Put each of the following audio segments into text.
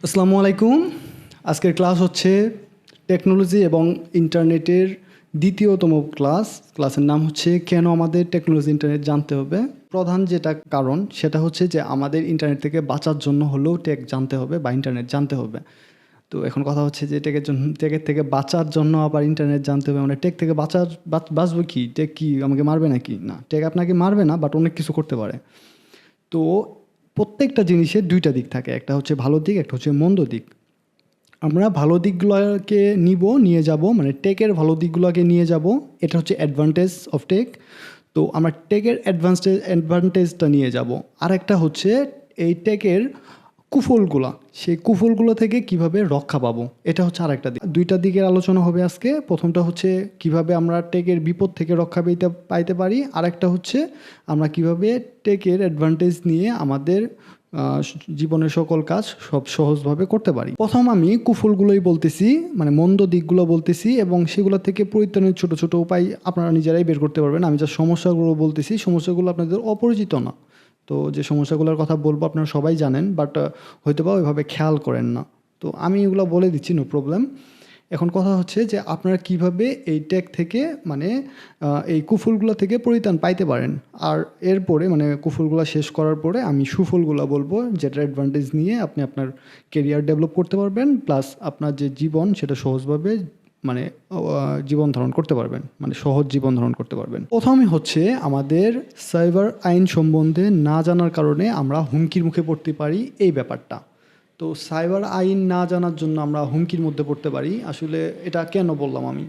আসসালামু আলাইকুম। আজকের ক্লাস হচ্ছে টেকনোলজি এবং ইন্টারনেটের দ্বিতীয়তম ক্লাসের নাম হচ্ছে কেন আমাদের টেকনোলজি ইন্টারনেট জানতে হবে। প্রধান যেটা কারণ সেটা হচ্ছে যে আমাদের ইন্টারনেট থেকে বাঁচার জন্য হলেও টেক জানতে হবে বা ইন্টারনেট জানতে হবে। তো এখন কথা হচ্ছে যে টেকের থেকে বাঁচার জন্য আবার ইন্টারনেট জানতে হবে, মানে টেক থেকে বাঁচবো কি? টেক কি আমাকে মারবে নাকি? না, টেক আপনাকে মারবে না, বাট অনেক কিছু করতে পারে। তো প্রত্যেকটা জিনিসের দুইটা দিক থাকে, একটা হচ্ছে ভালো দিক, একটা হচ্ছে মন্দ দিক। আমরা ভালো দিকগুলোকে নিয়ে যাব, মানে টেকের ভালো দিকগুলোকে নিয়ে যাব। এটা হচ্ছে অ্যাডভান্টেজ অফ টেক। তো আমরা টেকের অ্যাডভান্টেজটা নিয়ে যাব। আর একটা হচ্ছে এই টেকের কুফলগুলা, সেই কুফলগুলো থেকে কিভাবে রক্ষা পাবো, এটা হচ্ছে আরেকটা দিক। দুইটা দিকের আলোচনা হবে আজকে। প্রথমটা হচ্ছে কিভাবে আমরা টেকের বিপদ থেকে রক্ষা পাইতে পারি, আরেকটা হচ্ছে আমরা কিভাবে টেকের অ্যাডভান্টেজ নিয়ে আমাদের জীবনের সকল কাজ সব সহজভাবে করতে পারি। প্রথম আমি কুফলগুলোই বলতেছি, মানে মন্দ দিকগুলো বলতেছি, এবং সেগুলো থেকে পরিত্রাণের ছোট ছোট উপায় আপনারা নিজেরাই বের করতে পারবেন। আমি যা সমস্যাগুলো বলতেছি, সমস্যাগুলো আপনাদের অপরিচিত না। তো যে সমস্যাগুলোর কথা বলবো আপনারা সবাই জানেন, বাট হয়তো বা ওইভাবে খেয়াল করেন না। তো আমি এগুলো বলে দিচ্ছি, নো প্রবলেম। এখন কথা হচ্ছে যে আপনারা কিভাবে এই টেক থেকে, মানে এই কুফলগুলো থেকে পরিত্রাণ পাইতে পারেন। আর এরপরে মানে কুফলগুলো শেষ করার পরে আমি সুফলগুলো বলবো, যেটার অ্যাডভান্টেজ নিয়ে আপনি আপনার কেরিয়ার ডেভেলপ করতে পারবেন, প্লাস আপনার যে জীবন সেটা সহজভাবে, মানে জীবন ধারণ করতে পারবেন, মানে সহজ জীবন ধারণ করতে পারবেন। প্রথমে হচ্ছে আমাদের সাইবার আইন সম্বন্ধে না জানার কারণে আমরা হুমকির মুখে পড়তে পারি, এই ব্যাপারটা। তো সাইবার আইন না জানার জন্য আমরা হুমকির মধ্যে পড়তে পারি। আসলে এটা কেন বললাম আমি?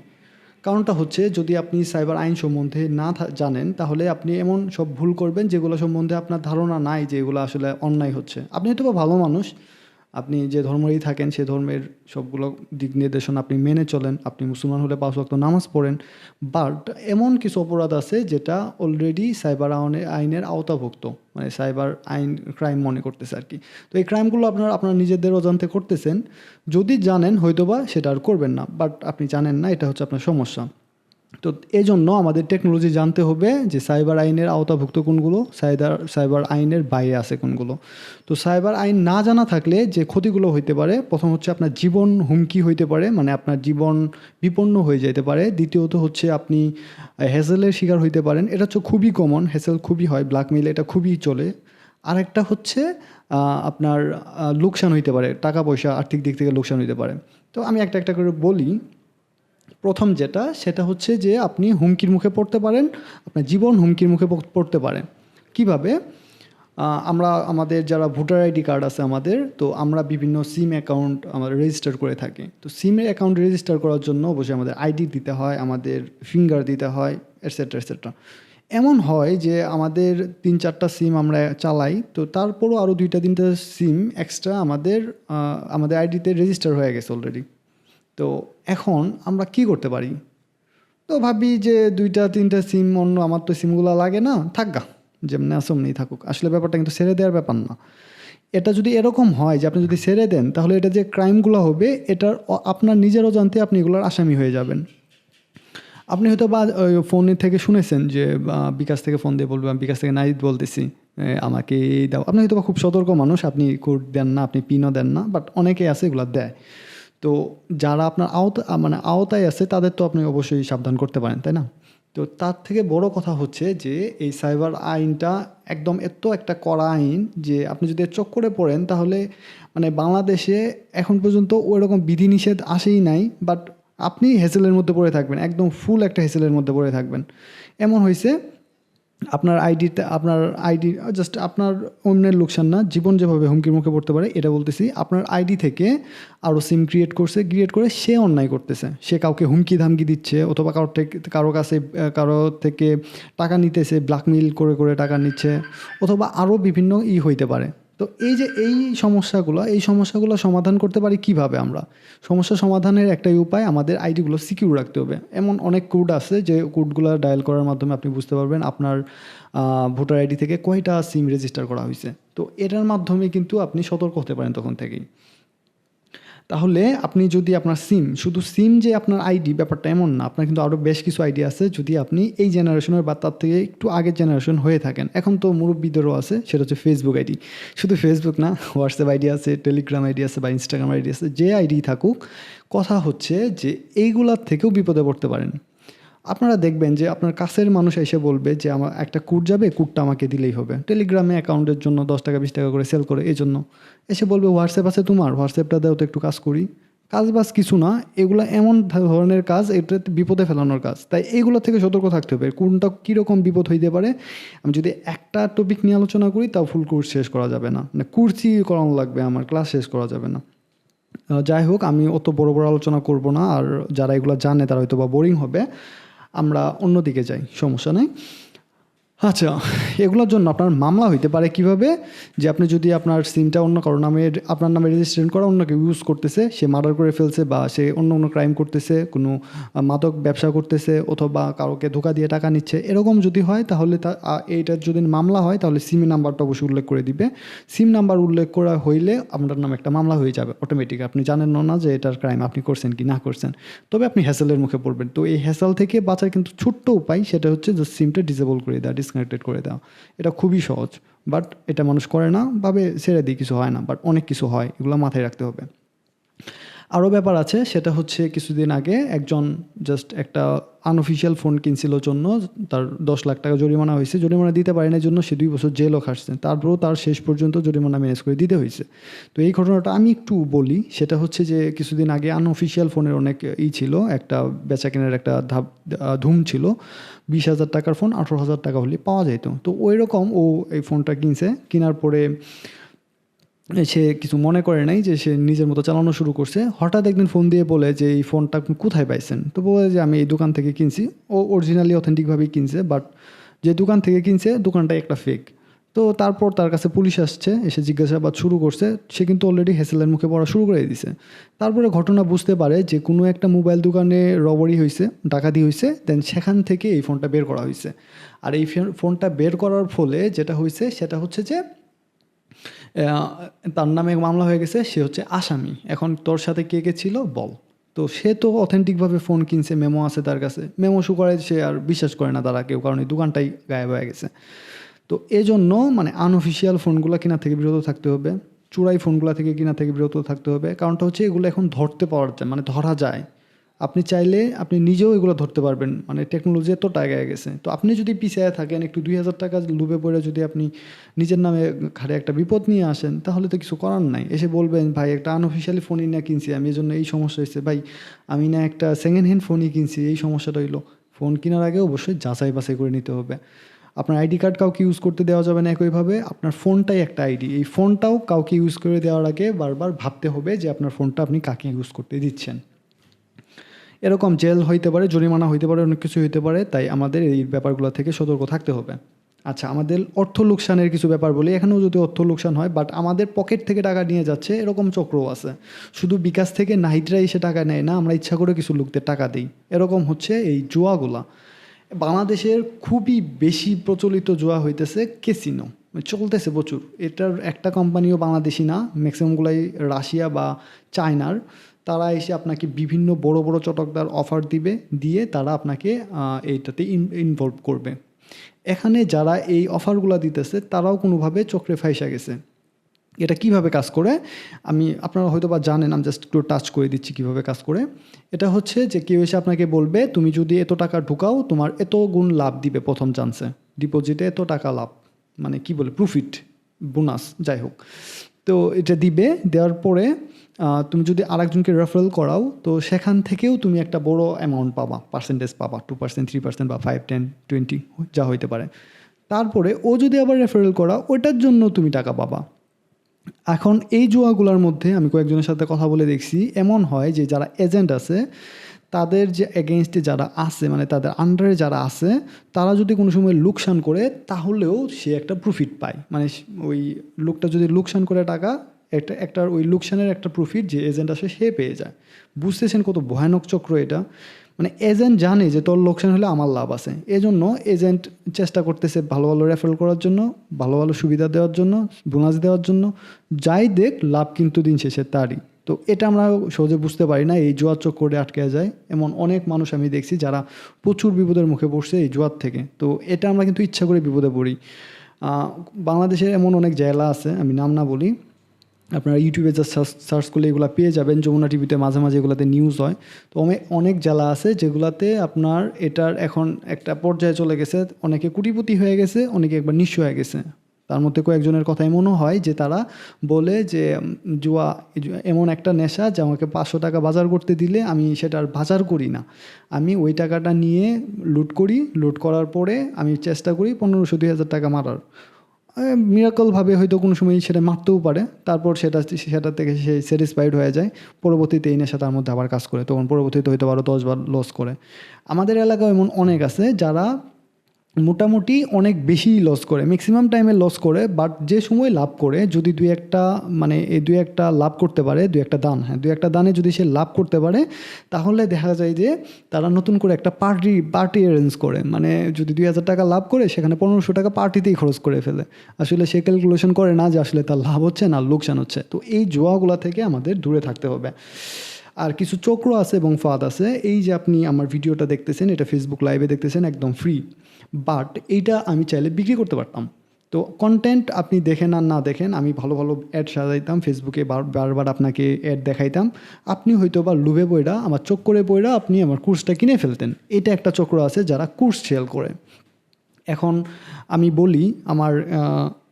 কারণটা হচ্ছে, যদি আপনি সাইবার আইন সম্বন্ধে না জানেন, তাহলে আপনি এমন সব ভুল করবেন যেগুলো সম্বন্ধে আপনার ধারণা নাই যে এগুলো আসলে অন্যায় হচ্ছে। আপনি হয়তো বা ভালো মানুষ, আপনি যে ধর্মেরই থাকেন সে ধর্মের সবগুলো দিক নির্দেশনা আপনি মেনে চলেন, আপনি মুসলমান হলে 5 ওয়াক্ত নামাজ পড়েন, বাট এমন কিছু অপরাধ আছে যেটা অলরেডি সাইবার আইনের আওতাভুক্ত, মানে সাইবার আইন ক্রাইম মনে করতেছে আর কি। তো এই ক্রাইমগুলো আপনার নিজেদের অজান্তে করতেছেন। যদি জানেন হয়তোবা সেটা আর করবেন না, বাট আপনি জানেন না, এটা হচ্ছে আপনার সমস্যা। তো এই জন্য আমাদের টেকনোলজি জানতে হবে যে সাইবার আইনের আওতাভুক্ত কোনগুলো, সাইবার আইনের বাইরে আছে কোনগুলো। তো সাইবার আইন না জানা থাকলে যে ক্ষতিগুলো হইতে পারে, প্রথম হচ্ছে আপনার জীবন হুমকি হইতে পারে, মানে আপনার জীবন বিপন্ন হয়ে যেতে পারে। দ্বিতীয়ত হচ্ছে আপনি হ্যাসেলের শিকার হইতে পারেন, এটা হচ্ছে খুবই কমন, হ্যাসেল খুবই হয়, ব্ল্যাকমেইল এটা খুবই চলে। আরেকটা হচ্ছে আপনার লোকসান হইতে পারে, টাকা পয়সা আর্থিক দিক থেকে লোকসান হইতে পারে। তো আমি একটা একটা করে বলি। প্রথম যেটা, সেটা হচ্ছে যে আপনি হুমকির মুখে পড়তে পারেন, আপনার জীবন হুমকির মুখে পড়তে পারে। কিভাবে? আমরা আমাদের যারা ভোটার আইডি কার্ড আছে আমাদের, তো আমরা বিভিন্ন সিম অ্যাকাউন্ট আমাদের রেজিস্টার করে থাকি। তো সিমের অ্যাকাউন্ট রেজিস্টার করার জন্য অবশ্যই আমাদের আইডি দিতে হয়, আমাদের ফিঙ্গার দিতে হয়, এটসেট্রা এটসেট্রা। এমন হয় যে আমাদের 3-4টা সিম আমরা চালাই, তো তারপরও আরও 2-3টা সিম এক্সট্রা আমাদের আইডিতে রেজিস্টার হয়ে গেছে অলরেডি। তো এখন আমরা কি করতে পারি? তো ভাবি যে 2-3টা সিম অন্য, আমার তো সিমগুলো লাগে না, থাকগা, যেমনি আসমনি থাকুক। আসলে ব্যাপারটা কিন্তু ছেড়ে দেওয়ার ব্যাপার না। এটা যদি এরকম হয় যে আপনি যদি ছেড়ে দেন, তাহলে এটা যে ক্রাইমগুলো হবে, এটার আপনার নিজেরও জানতে আপনি এগুলোর আসামি হয়ে যাবেন। আপনি হয়তো বা ফোনে থেকে শুনেছেন যে বিকাশ থেকে ফোন দিয়ে বলবেন, বিকাশ থেকে নাইদ বলতেছি, আমাকে এই দাও। আপনি হয়তো বা খুব সতর্ক মানুষ, আপনি কোড দেন না, আপনি পিনও দেন না, বাট অনেকে আছে এগুলো দেয়। তো যারা আপনার মানে আওতায় আছে তাদের তো আপনি অবশ্যই সাবধান করতে পারেন, তাই না? তো তার থেকে বড় কথা হচ্ছে যে এই সাইবার আইনটা একদম এত একটা কড়া আইন যে আপনি যদি এর চক্করে পড়েন, তাহলে মানে বাংলাদেশে এখন পর্যন্ত ওইরকম বিধিনিষেধ আসেই নাই, বাট আপনি হেসেলের মধ্যে পড়ে থাকবেন, একদম ফুল একটা হেসেলের মধ্যে পড়ে থাকবেন। এমন হয়েছে আপনার আইডি জাস্ট আপনার অন্যের লোকসান না, জীবন যেভাবে হুমকির মুখে পড়তে পারে এটা বলতেছি। আপনার আইডি থেকে আরও সিম ক্রিয়েট করে সে অন্যায় করতেছে, সে কাউকে হুমকি ধামকি দিচ্ছে, অথবা কারো থেকে টাকা নিতেছে, ব্ল্যাকমেইল করে করে টাকা নিচ্ছে, অথবা আরও বিভিন্ন হইতে পারে। তো এই সমস্যাগুলো সমাধান করতে পারি কিভাবে আমরা? সমস্যা সমাধানের একটাই উপায়, আমাদের আইডিগুলো সিকিউর রাখতে হবে। এমন অনেক কোড আছে যে কোডগুলো ডায়াল করার মাধ্যমে আপনি বুঝতে পারবেন আপনার ভোটার আইডি থেকে কয়টা সিম রেজিস্টার করা হয়েছে। তো এটার মাধ্যমে কিন্তু আপনি সতর্ক হতে পারেন তখন থেকেই। তাহলে আপনি যদি আপনার সিম, শুধু সিম যে আপনার আইডি ব্যাপারটা এমন না, আপনার কিন্তু আরও বেশ কিছু আইডি আছে যদি আপনি এই জেনারেশনের বা তার থেকে একটু আগের জেনারেশন হয়ে থাকেন। এখন তো মুরব্বীদেরও আছে, সেটা হচ্ছে ফেসবুক আইডি। শুধু ফেসবুক না, হোয়াটসঅ্যাপ আইডি আছে, টেলিগ্রাম আইডি আছে বা ইনস্টাগ্রাম আইডি আছে, যে আইডি থাকুক, কথা হচ্ছে যে এইগুলার থেকেও বিপদে পড়তে পারেন। আপনারা দেখবেন যে আপনার কাছের মানুষ এসে বলবে যে আমার একটা কোড যাবে, কোডটা আমাকে দিলেই হবে। টেলিগ্রামে অ্যাকাউন্টের জন্য 10 টাকা 20 টাকা করে সেল করে, এই জন্য এসে বলবে হোয়াটসঅ্যাপ আছে তোমার, হোয়াটসঅ্যাপটা দেও তো একটু কাজ করি। কাজ বাজ কিছু না, এগুলো এমন ধরনের কাজ, এটা বিপদে ফেলানোর কাজ। তাই এইগুলো থেকে সতর্ক থাকতে হবে। কোনটা কীরকম বিপদ হইতে পারে, আমি যদি একটা টপিক নিয়ে আলোচনা করি তাও ফুল কোর্স শেষ করা যাবে না, মানে কুর্সি করানো লাগবে, আমার ক্লাস শেষ করা যাবে না। যাই হোক, আমি অত বড় বড় আলোচনা করব না, আর যারা এগুলো জানে তারা হয়তো বা বোরিং হবে। আমরা অন্যদিকে যাই, সমস্যা নেই। আচ্ছা, এগুলোর জন্য আপনার মামলা হইতে পারে কিভাবে, যে আপনি যদি আপনার সিমটা অন্য কারো নামে, আপনার নামে রেজিস্ট্রেশন করা, অন্য কেউ ইউজ করতেছে, সে মার্ডার করে ফেলছে বা সে অন্য অন্য ক্রাইম করতেছে, কোনো মাদক ব্যবসা করতেছে, অথবা কাউকে ধোঁকা দিয়ে টাকা নিচ্ছে, এরকম যদি হয় তাহলে এইটার যদি মামলা হয় তাহলে সিম নাম্বারটা অবশ্যই উল্লেখ করে দিবে। সিম নাম্বার উল্লেখ করা হইলে আপনার নামে একটা মামলা হয়ে যাবে অটোমেটিক। আপনি জানেন না যে এটার ক্রাইম আপনি করছেন কি না করছেন, তবে আপনি হ্যাসেলের মুখে পড়বেন। তো এই হ্যাসেল থেকে বাঁচার কিন্তু ছোট্ট উপায়, সেটা হচ্ছে যে সিমটা ডিসেবল করে দেওয়া, ডিসকানেক্টেড করে দেওয়া। এটা খুবই সহজ, বাট এটা মানুষ করে না, ভাবে ছেড়ে দিয়ে কিছু হয় না, বাট অনেক কিছু হয়, এগুলো মাথায় রাখতে হবে। আরও ব্যাপার আছে, সেটা হচ্ছে কিছুদিন আগে একজন জাস্ট একটা আনঅফিসিয়াল ফোন কিনছিল জন্য তার 10 লাখ টাকা জরিমানা হয়েছে। জরিমানা দিতে পারে না জন্য সে 2 বছর জেলও খাটছে, তারপরেও তার শেষ পর্যন্ত জরিমানা ম্যানেজ করে দিতে হয়েছে। তো এই ঘটনাটা আমি একটু বলি, সেটা হচ্ছে যে কিছুদিন আগে আনঅফিসিয়াল ফোনের অনেক ছিল, একটা বেচা কেনার একটা ধুম ছিল। 20,000 টাকার ফোন 18,000 টাকা হলে পাওয়া যেত। তো ওই রকম ও এই ফোনটা কিনছে, কেনার পরে সে কিছু মনে করে নাই, যে সে নিজের মতো চালানো শুরু করছে। হঠাৎ একদিন ফোন দিয়ে বলে যে এই ফোনটা আপনি কোথায় পাইছেন, তো বলে যে আমি এই দোকান থেকে কিনছি। ও অরিজিনালি অথেন্টিকভাবেই কিনছে, বাট যে দোকান থেকে কিনছে দোকানটাই একটা ফেক। তো তারপর তার কাছে পুলিশ আসছে, এসে জিজ্ঞাসাবাদ শুরু করছে। সে কিন্তু অলরেডি হ্যাসেলের মুখে পড়া শুরু করে দিছে। তারপরে ঘটনা বুঝতে পারে যে কোনো একটা মোবাইল দোকানে রবারি হয়েছে, ডাকাতি হয়েছে, দেন সেখান থেকে এই ফোনটা বের করা হয়েছে। আর এই ফোনটা বের করার ফলে যেটা হয়েছে সেটা হচ্ছে যে তার নামে মামলা হয়ে গেছে, সে হচ্ছে আসামি। এখন তোর সাথে কে কে ছিল বল। তো সে তো অথেন্টিকভাবে ফোন কিনছে, মেমো আছে তার কাছে, মেমো শু করে, সে আর বিশ্বাস করে না তারা কেউ, কারণ এই দোকানটাই গায়েব হয়ে গেছে। তো এজন্য মানে আনঅফিসিয়াল ফোনগুলো কেনা থেকে বিরত থাকতে হবে, চোরাই ফোনগুলো থেকে কেনা থেকে বিরত থাকতে হবে। কারণটা হচ্ছে এগুলো এখন ধরতে পাওয়া যায়, মানে ধরা যায়। আপনি চাইলে আপনি নিজেও এগুলো ধরতে পারবেন, মানে টেকনোলজি এতটা এগিয়ে গেছে। তো আপনি যদি পিছিয়ে থাকেন, একটু 2,000 টাকা লুবে পড়ে যদি আপনি নিজের নামে ঘাড়ে একটা বিপদ নিয়ে আসেন, তাহলে তো কিছু করার নাই। এসে বলবেন ভাই একটা আনঅফিসিয়ালি ফোনই না কিনছি আমি, এই জন্য এই সমস্যা হয়েছে। ভাই আমি না একটা সেকেন্ড হ্যান্ড ফোনই কিনছি, এই সমস্যাটা হইলো। ফোন কেনার আগে অবশ্যই যাচাই বাছাই করে নিতে হবে। আপনার আইডি কার্ড কাউকে ইউজ করতে দেওয়া যাবে না একইভাবে। আপনার ফোনটাই একটা আইডি, এই ফোনটাও কাউকে ইউজ করে দেওয়ার আগে বারবার ভাবতে হবে যে আপনার ফোনটা আপনি কাকে ইউজ করতে দিচ্ছেন। এরকম জেল হইতে পারে, জরিমানা হইতে পারে, অনেক কিছু হইতে পারে। তাই আমাদের এই ব্যাপারগুলো থেকে সতর্ক থাকতে হবে। আচ্ছা, আমাদের অর্থ লোকসানের কিছু ব্যাপার বলি। এখানেও যদি অর্থ লোকসান হয়, বাট আমাদের পকেট থেকে টাকা নিয়ে যাচ্ছে, এরকম চক্রও আছে। শুধু বিকাশ থেকে নাহিদরা এসে টাকা নেয় না, আমরা ইচ্ছা করে কিছু লোকদের টাকা দিই। এরকম হচ্ছে এই জুয়াগুলা। বাংলাদেশের খুবই বেশি প্রচলিত জুয়া হইতেছে ক্যাসিনো, চলতেছে প্রচুর। এটার একটা কোম্পানিও বাংলাদেশি না, ম্যাক্সিমামগুলাই রাশিয়া বা চায়নার। তারা এসে আপনাকে বিভিন্ন বড় বড় চটকদার অফার দিবে, দিয়ে তারা আপনাকে এইটাতে ইনভলভ করবে। এখানে যারা এই অফারগুলো দিতেছে তারাও কোনোভাবে চক্রে ফাইসা গেছে। এটা কিভাবে কাজ করে আপনারা হয়তো বা জানেন, আমি জাস্ট একটু টাচ করে দিচ্ছি কীভাবে কাজ করে। এটা হচ্ছে যে কেউ এসে আপনাকে বলবে তুমি যদি এত টাকা ঢুকাও তোমার এত গুণ লাভ দিবে, প্রথম চান্সে ডিপোজিটে এত টাকা লাভ, মানে কি বলে প্রফিট, বোনাস, যাই হোক। তো এটা দিবে, দেওয়ার পরে তুমি যদি আরেকজনকে রেফারেল করাও, তো সেখান থেকেও তুমি একটা বড় অ্যামাউন্ট পাবা, পার্সেন্টেজ পাবা, 2%, 3% বা 5, 10, 20 যা হইতে পারে। তারপরে ও যদি আবার রেফারেল করা, ওটার জন্য তুমি টাকা পাবা। এখন এই জুয়াগুলোর মধ্যে আমি কয়েকজনের সাথে কথা বলে দেখছি, এমন হয় যে যারা এজেন্ট আছে তাদের যে এগেনস্টে যারা আছে, মানে তাদের আন্ডারে যারা আছে, তারা যদি কোনো সময় লোকসান করে তাহলেও সে একটা প্রফিট পায়। মানে ওই লোকটা যদি লোকসান করে টাকা, একটা ওই লোকসানের একটা প্রফিট যে এজেন্ট আসে সে পেয়ে যায়। বুঝতেছেন কত ভয়ানক চক্র এটা। মানে এজেন্ট জানে যে তোর লোকসান হলে আমার লাভ আছে, এজন্য এজেন্ট চেষ্টা করতেছে ভালো ভালো রেফারেল করার জন্য, ভালো ভালো সুবিধা দেওয়ার জন্য, বোনাস দেওয়ার জন্য। যাই দেখ লাভ কিন্তু দিন শেষে তারই। তো এটা আমরা সহজে বুঝতে পারি না, এই জুয়ার চক্করে আটকে যায়। এমন অনেক মানুষ আমি দেখছি যারা প্রচুর বিপদের মুখে পড়ছে এই জুয়ার থেকে। তো এটা আমরা কিন্তু ইচ্ছা করে বিপদে পড়ি। বাংলাদেশের এমন অনেক জেলা আছে, আমি নাম না বলি, আপনারা ইউটিউবে যা সার্চ করলে এগুলো পেয়ে যাবেন। যমুনা টিভিতে মাঝে মাঝে এগুলোতে নিউজ হয়। তো অনেক জেলা আছে যেগুলাতে আপনার এটার এখন একটা পর্যায়ে চলে গেছে, অনেকে কোটিপতি হয়ে গেছে, অনেকে একবার নিঃস্ব হয়ে গেছে। তার মধ্যে কয়েকজনের কথা এমনও হয় যে তারা বলে যে জুয়া এমন একটা নেশা যে আমাকে 500 টাকা বাজার করতে দিলে আমি সেটার বাজার করি না, আমি ওই টাকাটা নিয়ে লুট করি, লুট করার পরে আমি চেষ্টা করি 1500-2000 টাকা মারার। মিরাকলভাবে হয়তো কোনো সময় সেটা মারতেও পারে, তারপর সেটা থেকে সে স্যাটিসফাইড হয়ে যায়। পরবর্তীতে এই নেশা তার মধ্যে আবার কাজ করে, তখন পরবর্তীতে হয়তো আরও 10 বার লস করে। আমাদের এলাকায় এমন অনেক আছে যারা মোটামুটি অনেক বেশি লস করে, ম্যাক্সিমাম টাইমে লস করে, বাট যে সময় লাভ করে যদি দুই একটা মানে এই দুই একটা লাভ করতে পারে, দুই একটা দান, হ্যাঁ দুই একটা দানে যদি সে লাভ করতে পারে, তাহলে দেখা যায় যে তারা নতুন করে একটা পার্টি অ্যারেঞ্জ করে। মানে যদি 2000 টাকা লাভ করে সেখানে 1500 টাকা পার্টিতেই খরচ করে ফেলে। আসলে সে ক্যালকুলেশন করে না যে আসলে তার লাভ হচ্ছে না লোকসান হচ্ছে। তো এই জুয়াগুলা থেকে আমাদের দূরে থাকতে হবে। আর কিছু চক্র আছে এবং ফাঁদ আছে। এই যে আপনি আমার ভিডিওটা দেখতেছেন, এটা ফেসবুক লাইভে দেখতেছেন, একদম ফ্রি, বাট এইটা আমি চাইলে বিক্রি করতে পারতাম। তো কন্টেন্ট আপনি দেখেন আর না দেখেন, আমি ভালো ভালো অ্যাড সাজাইতাম ফেসবুকে, বারবার আপনাকে অ্যাড দেখাইতাম, আপনি হয়তো বা লোভে বইরা আমার চক্করে বইরা আপনি আমার কোর্সটা কিনে ফেলতেন। এটা একটা চক্র আছে যারা কোর্স সেল করে। এখন আমি বলি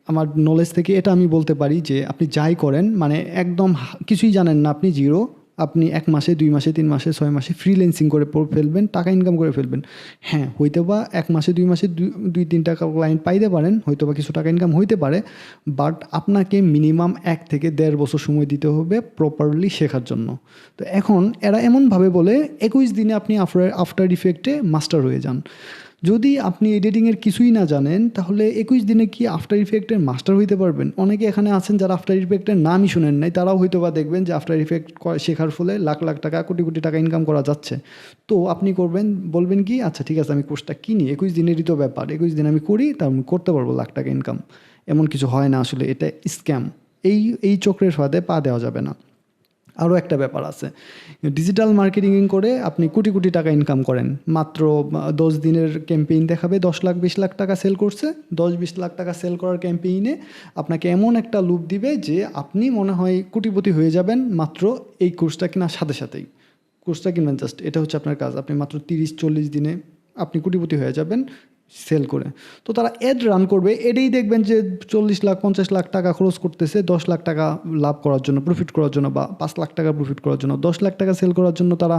আমার নলেজ থেকে এটা আমি বলতে পারি যে আপনি যাই করেন, মানে একদম কিছুই জানেন না, আপনি জিরো, আপনি 1 মাসে 2 মাসে 3 মাসে 6 মাসে ফ্রিল্যান্সিং করে ফেলবেন, টাকা ইনকাম করে ফেলবেন। হ্যাঁ হয়তো বা 1 মাসে 2 মাসে 2-3 টাকা ক্লায়েন্ট পাইতে পারেন, হয়তো বা কিছু টাকা ইনকাম হইতে পারে, বাট আপনাকে মিনিমাম 1 থেকে 1.5 বছর সময় দিতে হবে প্রপারলি শেখার জন্য। তো এখন এরা এমনভাবে বলে 21 দিনে আপনি আফটার ইফেক্টে মাস্টার হয়ে যান। যদি আপনি এডিটিংয়ের কিছুই না জানেন তাহলে 21 দিনে কি আফটার ইফেক্টের মাস্টার হইতে পারবেন? অনেকে এখানে আছেন যারা আফটার ইফেক্টের নামই শুনেন নাই, তারাও হয়তো বা দেখবেন যে আফটার ইফেক্ট শেখার ফলে লাখ লাখ টাকা, কোটি কোটি টাকা ইনকাম করা যাচ্ছে। তো আপনি বলবেন কি, আচ্ছা ঠিক আছে আমি কোর্সটা কিনি, 21 দিনেরই তো ব্যাপার, 21 দিন আমি করি, তার করতে পারবো লাখ টাকা ইনকাম। এমন কিছু হয় না, আসলে এটা স্ক্যাম। এই চক্রের ফাঁদে পা দেওয়া যাবে না। আরও একটা ব্যাপার আছে, ডিজিটাল মার্কেটিং করে আপনি কোটি কোটি টাকা ইনকাম করেন, মাত্র 10 দিনের ক্যাম্পেইন দেখাবে 10 লাখ 20 লাখ টাকা সেল করছে, 10-20 লাখ টাকা সেল করার ক্যাম্পেইনে আপনাকে এমন একটা লুপ দিবে যে আপনি মনে হয় কোটিপতি হয়ে যাবেন মাত্র এই কোর্সটা কেনার সাথে সাথেই। কোর্সটা কিনবেন জাস্ট, এটা হচ্ছে আপনার কাজ, আপনি মাত্র 30-40 দিনে আপনি কোটিপতি হয়ে যাবেন সেল করে। তো তারা অ্যাড রান করবে, এটাই দেখবেন যে 40 লাখ 50 লাখ টাকা খরচ করতেছে 10 লাখ টাকা লাভ করার জন্য, প্রফিট করার জন্য, বা 5 লাখ টাকা প্রফিট করার জন্য, 10 লাখ টাকা সেল করার জন্য তারা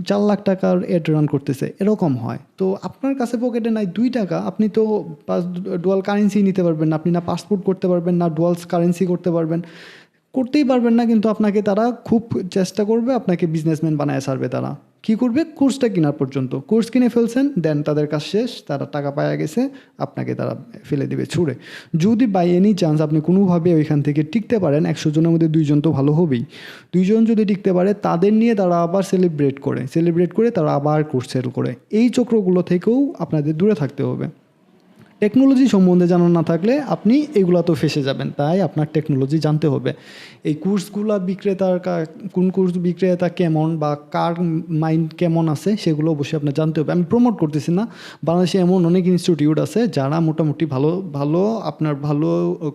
4 লাখ টাকার অ্যাড রান করতেছে, এরকম হয়। তো আপনার কাছে পকেটে নাই 2 টাকা, আপনি তো ডুয়াল কারেন্সি নিতে পারবেন না, আপনি না পাসপোর্ট করতে পারবেন না ডুয়ালস কারেন্সি করতেই পারবেন না, কিন্তু আপনাকে তারা খুব চেষ্টা করবে, আপনাকে বিজনেসম্যান বানায় ছাড়বে। তারা কী করবে, কোর্সটা কেনার পর্যন্ত, কোর্স কিনে ফেলছেন, দেন তাদের কাজ শেষ, তারা টাকা পাওয়া গেছে, আপনাকে তারা ফেলে দেবে ছুঁড়ে। যদি বাই এনি চান্স আপনি কোনোভাবে ওইখান থেকে টিকতে পারেন, 100 জনের মধ্যে 2 জন তো ভালো হবেই, 2 জন যদি টিকতে পারে তাদের নিয়ে তারা আবার সেলিব্রেট করে তারা আবার কোর্স সেল করে। এই চক্রগুলো থেকেও আপনাদের দূরে থাকতে হবে। টেকনোলজি সম্বন্ধে জানা না থাকলে আপনি এগুলা তো ফেসে যাবেন, তাই আপনার টেকনোলজি জানতে হবে। এই কোর্সগুলো কোন কোর্স বিক্রেতা কেমন বা কার মাইন্ড কেমন আছে সেগুলো অবশ্যই আপনার জানতে হবে। আমি প্রমোট করতেছি না, বাংলাদেশে এমন অনেক ইনস্টিটিউট আছে যারা মোটামুটি ভালো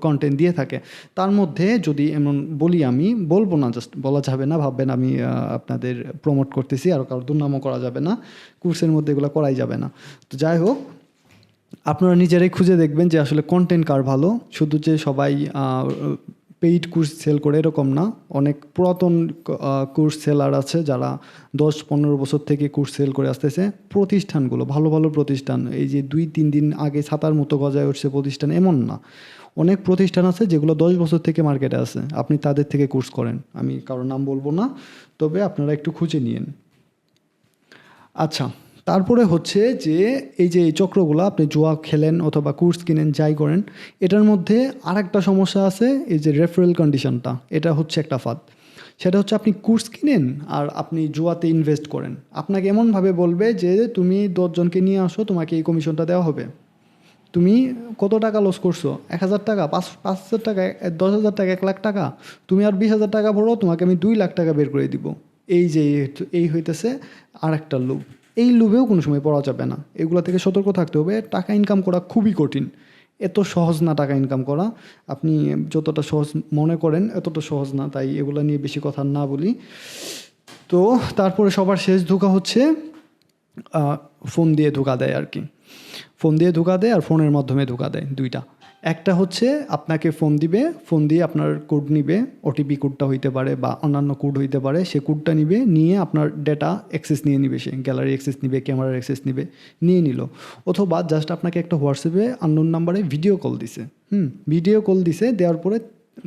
কন্টেন্ট দিয়ে থাকে। তার মধ্যে যদি এমন বলি, আমি বলবো না, জাস্ট বলা যাবে না, ভাববেন আমি আপনাদের প্রমোট করতেছি, আর কারোর দুর্নামও করা যাবে না, কোর্সের মধ্যে এগুলো করাই যাবে না। তো যাই হোক, আপনারা নিজেরাই খুঁজে দেখবেন যে আসলে কন্টেন্ট কার ভালো। শুধু যে সবাই পেইড কোর্স সেল করে এরকম না, অনেক পুরাতন কোর্স সেলার আছে যারা 10-15 বছর থেকে কোর্স সেল করে আসতেছে। প্রতিষ্ঠানগুলো ভালো ভালো প্রতিষ্ঠান, এই যে 2-3 দিন আগে ছাতার মতো গজায় উঠছে প্রতিষ্ঠান এমন না, অনেক প্রতিষ্ঠান আছে যেগুলো 10 বছর থেকে মার্কেটে আছে, আপনি তাদের থেকে কোর্স করেন। আমি কারোর নাম বলবো না, তবে আপনারা একটু খুঁজে নিয়েন। আচ্ছা, তারপরে হচ্ছে যে এই চক্রগুলো, আপনি জুয়া খেলেন অথবা কোর্স কিনেন যাই করেন, এটার মধ্যে আরেকটা সমস্যা আছে, এই যে রেফারেল কন্ডিশনটা, এটা হচ্ছে একটা ফাঁদ। সেটা হচ্ছে আপনি কোর্স কিনেন আর আপনি জুয়াতে ইনভেস্ট করেন, আপনাকে এমনভাবে বলবে যে তুমি 10 জনকে নিয়ে আসো, তোমাকে এই কমিশনটা দেওয়া হবে। তুমি কত টাকা লস করছো? 1,000 টাকা, 5,000 টাকা, 10,000 টাকা, 1,00,000 টাকা। তুমি আর 20,000 টাকা ভরো, তোমাকে আমি 2,00,000 টাকা বের করে দিব। এই যে এই হইতেছে আর একটা লোভ। এই লোভেও কোনো সময় পড়া যাবে না। এগুলো থেকে সতর্ক থাকতে হবে। টাকা ইনকাম করা খুবই কঠিন, এত সহজ না টাকা ইনকাম করা। আপনি যতটা সহজ মনে করেন এতটা সহজ না, তাই এগুলো নিয়ে বেশি কথা না বলি। তো তারপরে সবার শেষ ধোঁকা হচ্ছে ফোন দিয়ে ধোঁকা দেয় আর কি। ফোন দিয়ে ধোঁকা দেয় আর ফোনের মাধ্যমে ধোঁকা দেয়, দুইটা। একটা হচ্ছে আপনাকে ফোন দিবে, ফোন দিয়ে আপনার কোড নিবে, ওটিপি কোডটা হইতে পারে বা অন্যান্য কোড হইতে পারে, সে কোডটা নিবে, নিয়ে আপনার ডেটা অ্যাক্সেস নিয়ে নিবে, সে গ্যালারি অ্যাক্সেস নিবে, ক্যামেরার অ্যাক্সেস নিবে, নিয়ে নিল। অথবা জাস্ট আপনাকে একটা হোয়াটসঅ্যাপে আননোন নাম্বারে ভিডিও কল দিছে, ভিডিও কল দিছে, দেওয়ার পরে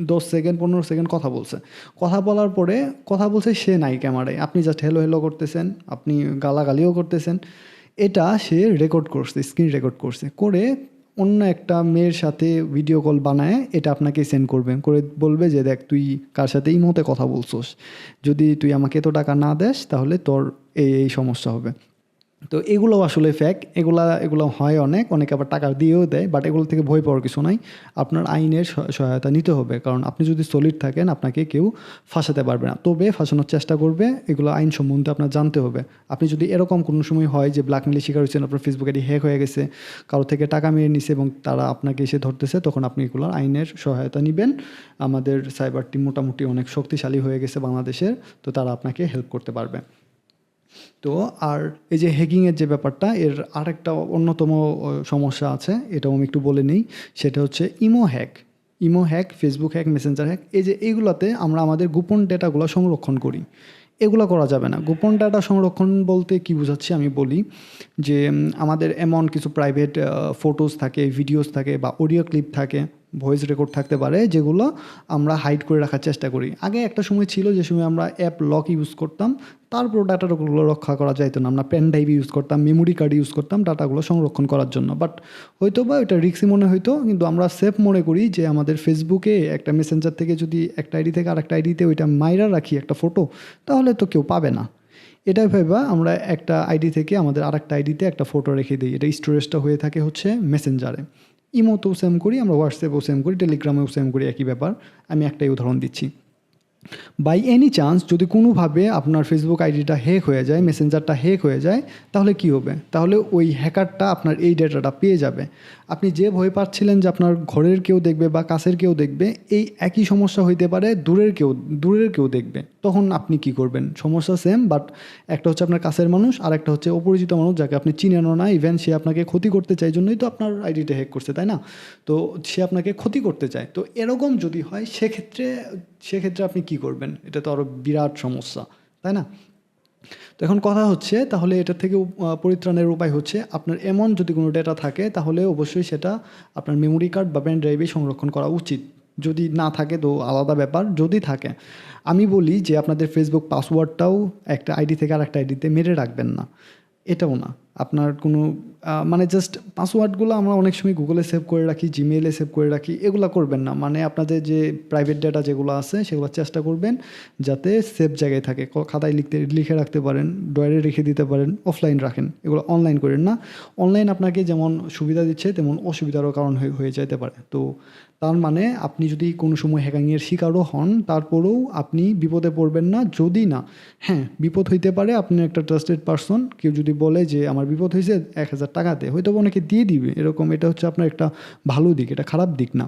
10 সেকেন্ড 15 সেকেন্ড কথা বলছে। কথা বলার পরে কথা বলছে সে নাই ক্যামেরায়, আপনি জাস্ট হ্যালো হ্যালো করতেছেন, আপনি গালাগালিও করতেছেন। এটা সে রেকর্ড করছে, স্ক্রিন রেকর্ড করছে, করে অন্য একটা মেয়ের সাথে ভিডিও কল বানায় এটা আপনাকে সেন্ড করবে, করে বলবে যে দেখ তুই কার সাথে এই মতে কথা বলছোস, যদি তুই আমাকে এত টাকা না দেস তাহলে তোর এই সমস্যা হবে। তো এগুলো আসলে ফ্যাক, এগুলো হয় অনেকে আবার টাকা দিয়েও দেয়, বাট এগুলো থেকে ভয় পাওয়ার কিছু নাই। আপনার আইনের সহায়তা নিতে হবে, কারণ আপনি যদি সলিড থাকেন আপনাকে কেউ ফাঁসাতে পারবে না, তবে ফাঁসানোর চেষ্টা করবে। এগুলো আইন সম্বন্ধে আপনার জানতে হবে। আপনি যদি এরকম কোনো সময় হয় যে ব্ল্যাকমেলের শিকার হয়েছেন, আপনার ফেসবুক আইডি হ্যাক হয়ে গেছে, কারো থেকে টাকা মেরে নিছে এবং তারা আপনাকে এসে ধরতেছে, তখন আপনি এগুলোর আইনের সহায়তা নেবেন। আমাদের সাইবার টিম মোটামুটি অনেক শক্তিশালী হয়ে গেছে বাংলাদেশের, তো তারা আপনাকে হেল্প করতে পারবে। তো আর এই যে হ্যাকিংয়ের যে ব্যাপারটা, এর আরেকটা অন্যতম সমস্যা আছে, এটাও আমি একটু বলে নিই। সেটা হচ্ছে imo hack, Facebook hack, Messenger hack. এই যে এইগুলোতে আমরা আমাদের গোপন ডেটাগুলো সংরক্ষণ করি, এগুলো করা যাবে না। গোপন ডাটা সংরক্ষণ বলতে কি বোঝাচ্ছি আমি বলি, যে আমাদের এমন কিছু প্রাইভেট ফটোস থাকে, ভিডিওস থাকে বা অডিও ক্লিপ থাকে, ভয়েস রেকর্ড থাকতে পারে, যেগুলো আমরা হাইড করে রাখার চেষ্টা করি। আগে একটা সময় ছিল যে সময় আমরা অ্যাপ লক ইউজ করতাম, তারপর ডাটাগুলো রক্ষা করা যাইতো না। আমরা পেন ড্রাইভ ইউজ করতাম, মেমোরি কার্ড ইউজ করতাম ডাটাগুলো সংরক্ষণ করার জন্য। বাট হয়তো বা এটা রিক্সি মনে হইতো, কিন্তু আমরা সেফ মনে করি যে আমাদের ফেসবুকে একটা মেসেঞ্জার থেকে যদি একটা আইডি থেকে আরেকটা আইডিতে ওইটা মাইরা রাখি একটা ফটো, তাহলে তো কেউ পাবে না। এটাই ভাইবা আমরা একটা আইডি থেকে আমাদের আরেকটা আইডিতে একটা ফটো রেখে দিই, এটা স্টোরেজটা হয়ে থাকে হচ্ছে মেসেঞ্জারে। ইমোতেও সেম করি আমরা, হোয়াটসঅ্যাপেও সেম করি, টেলিগ্রামেও সেম করি, একই ব্যাপার। আমি একটাই উদাহরণ দিচ্ছি। বাই এনি চান্স যদি কোনোভাবে আপনার ফেসবুক আইডিটা হ্যাক হয়ে যায়, মেসেঞ্জারটা হ্যাক হয়ে যায়, তাহলে কি হবে? তাহলে ওই হ্যাকারটা আপনার এই ডেটাটা পেয়ে যাবে। আপনি যে ভয় পাচ্ছিলেন যে আপনার ঘরের কেউ দেখবে বা কাছের কেউ দেখবে, এই একই সমস্যা হইতে পারে দূরের কেউ দেখবে। তখন আপনি কি করবেন? সমস্যা সেম, বাট একটা হচ্ছে আপনার কাছের মানুষ, আর একটা হচ্ছে অপরিচিত মানুষ যাকে আপনি চিনেনও না, ইভেন সে আপনাকে ক্ষতি করতে চায়, জন্যই তো আপনার আইডিটা হ্যাক করছে, তাই না? তো সে আপনাকে ক্ষতি করতে চায়। তো এরকম যদি হয় সেক্ষেত্রে আপনি কি করবেন? এটা তো আরও বিরাট সমস্যা, তাই না? তো এখন কথা হচ্ছে, তাহলে এটা থেকে পরিত্রাণের উপায় হচ্ছে, আপনার এমন যদি কোনো ডেটা থাকে তাহলে অবশ্যই সেটা আপনার মেমোরি কার্ড বা পেন ড্রাইভে সংরক্ষণ করা উচিত। যদি না থাকে তো আলাদা ব্যাপার, যদি থাকে আমি বলি যে আপনাদের ফেসবুক পাসওয়ার্ডটাও একটা আইডি থেকে আর একটা আইডিতে মেরে রাখবেন না, এটাও না। আপনার কোনো মানে জাস্ট পাসওয়ার্ডগুলো আমরা অনেক সময় গুগলে সেভ করে রাখি, জিমেইলে সেভ করে রাখি, এগুলো করবেন না। মানে আপনাদের যে প্রাইভেট ডেটা যেগুলো আছে সেগুলো চেষ্টা করবেন যাতে সেভ জায়গায় থাকে, খাতায় লিখে রাখতে পারেন, ড্রয়ারে রেখে দিতে পারেন, অফলাইন রাখেন, এগুলো অনলাইন করেন না। অনলাইন আপনাকে যেমন সুবিধা দিচ্ছে তেমন অসুবিধারও কারণ হয়ে যেতে পারে। তো তার মানে আপনি যদি কোনো সময় হ্যাকিংয়ের শিকারও হন, তারপরেও আপনি বিপদে পড়বেন না। যদি না, হ্যাঁ বিপদ হইতে পারে, আপনি একটা ট্রাস্টেড পারসন, কেউ যদি বলে যে আমার বিপদ হয়েছে 1,000 টাকাতে, হয়তো অনেকে দিয়ে দিবে এরকম, এটা হচ্ছে আপনার একটা ভালো দিক, এটা খারাপ দিক না।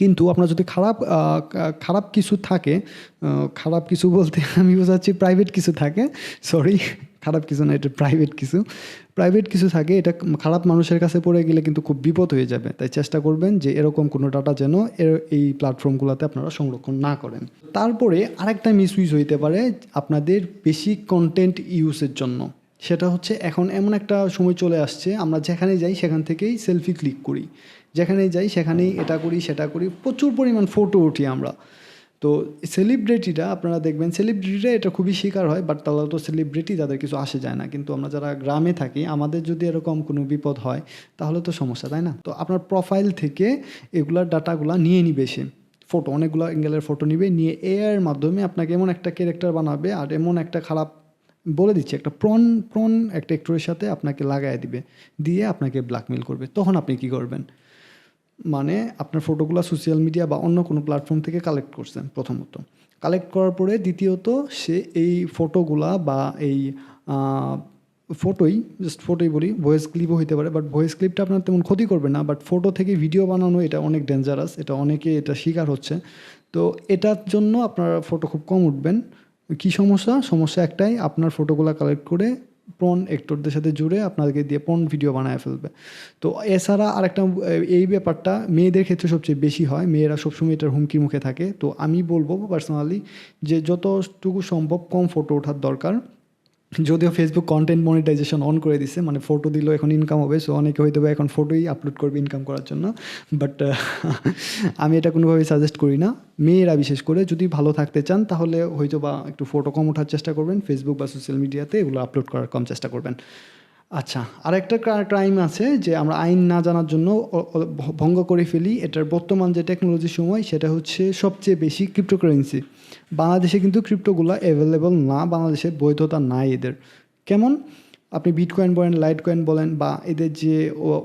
কিন্তু আপনার যদি খারাপ কিছু থাকে, খারাপ কিছু বলতে আমি বোঝাচ্ছি প্রাইভেট কিছু থাকে, সরি, খারাপ কিছু না, এটা প্রাইভেট কিছু থাকে, এটা খারাপ মানুষের কাছে পড়ে গেলে কিন্তু খুব বিপদ হয়ে যাবে। তাই চেষ্টা করবেন যে এরকম কোনো ডাটা যেন এই প্ল্যাটফর্মগুলোতে আপনারা সংরক্ষণ না করেন। তারপরে আরেকটা মিসইউজ হইতে পারে আপনাদের বেশি কন্টেন্ট ইউজের জন্য। সেটা হচ্ছে এখন এমন একটা সময় চলে আসছে, আমরা যেখানে যাই সেখান থেকেই সেলফি ক্লিক করি, যেখানেই যাই সেখানেই এটা করি সেটা করি, প্রচুর পরিমাণ ফটো উঠি আমরা। তো সেলিব্রিটিরা, আপনারা দেখবেন সেলিব্রিটিরা এটা খুবই শিকার হয়, বাট তারা তো সেলিব্রিটি, যাদের কিছু আসে যায় না। কিন্তু আমরা যারা গ্রামে থাকি, আমাদের যদি এরকম কোনো বিপদ হয় তাহলে তো সমস্যা, তাই না? তো আপনার প্রোফাইল থেকে এগুলার ডাটাগুলা নিয়ে নিবে সে, অনেকগুলো অ্যাঙ্গেলের ফটো নিবে, নিয়ে এআইয়ের মাধ্যমে আপনাকে এমন একটা ক্যারেক্টার বানাবে আর এমন একটা খারাপ বলে দিচ্ছি, একটা প্রন একটা অ্যাক্টরের সাথে আপনাকে লাগায় দিবে, দিয়ে আপনাকে ব্ল্যাকমেল করবে। তখন আপনি কি করবেন? মানে আপনার ফটোগুলো সোশ্যাল মিডিয়া বা অন্য কোনো প্ল্যাটফর্ম থেকে কালেক্ট করছেন প্রথমত, কালেক্ট করার পরে দ্বিতীয়ত সে এই ফটোগুলা বা এই ফটোই বলি, ভয়েস ক্লিপও হইতে পারে, বাট ভয়েস ক্লিপটা আপনার তেমন ক্ষতি করবে না, বাট ফটো থেকে ভিডিও বানানো এটা অনেক ডেঞ্জারাস, এটা অনেকে এটা শিকার হচ্ছে। তো এটার জন্য আপনার ফটো খুব কম উঠবেন। কী সমস্যা একটাই, আপনার ফটোগুলো কালেক্ট করে পর্ন অ্যাক্টরদের সাথে জুড়ে আপনাদেরকে দিয়ে পর্ন ভিডিও বানায় ফেলবে। তো এছাড়া আরেকটা, এই ব্যাপারটা মেয়েদের ক্ষেত্রে সবচেয়ে বেশি হয়, মেয়েরা সবসময় এটার হুমকির মুখে থাকে। তো আমি বলবো পার্সোনালি যে যতটুকু সম্ভব কম ফটো ওঠার দরকার। যদিও ফেসবুক কন্টেন্ট মনিটাইজেশন অন করে দিছে, মানে ফটো দিলেও এখন ইনকাম হবে, সো অনেকে হয়তো বা এখন ফটোই আপলোড করবে ইনকাম করার জন্য, বাট আমি এটা কোনোভাবেই সাজেস্ট করি না। মেয়েরা বিশেষ করে যদি ভালো থাকতে চান তাহলে হয়তো বা একটু ফটো কম ওঠার চেষ্টা করবেন, ফেসবুক বা সোশ্যাল মিডিয়াতে এগুলো আপলোড করার কম চেষ্টা করবেন। আচ্ছা, আরেকটা ক্রাইম আছে যে আমরা আইন না জানার জন্য ভঙ্গ করে ফেলি। এটার বর্তমান যে টেকনোলজির সময়, সেটা হচ্ছে সবচেয়ে বেশি ক্রিপ্টোকারেন্সি। বাংলাদেশে কিন্তু ক্রিপ্টোগুলো অ্যাভেলেবল না, বাংলাদেশে বৈধতা নাই এদের। কেমন? আপনি বিটকয়েন বলেন, লাইট কয়েন বলেন, বা এদের যে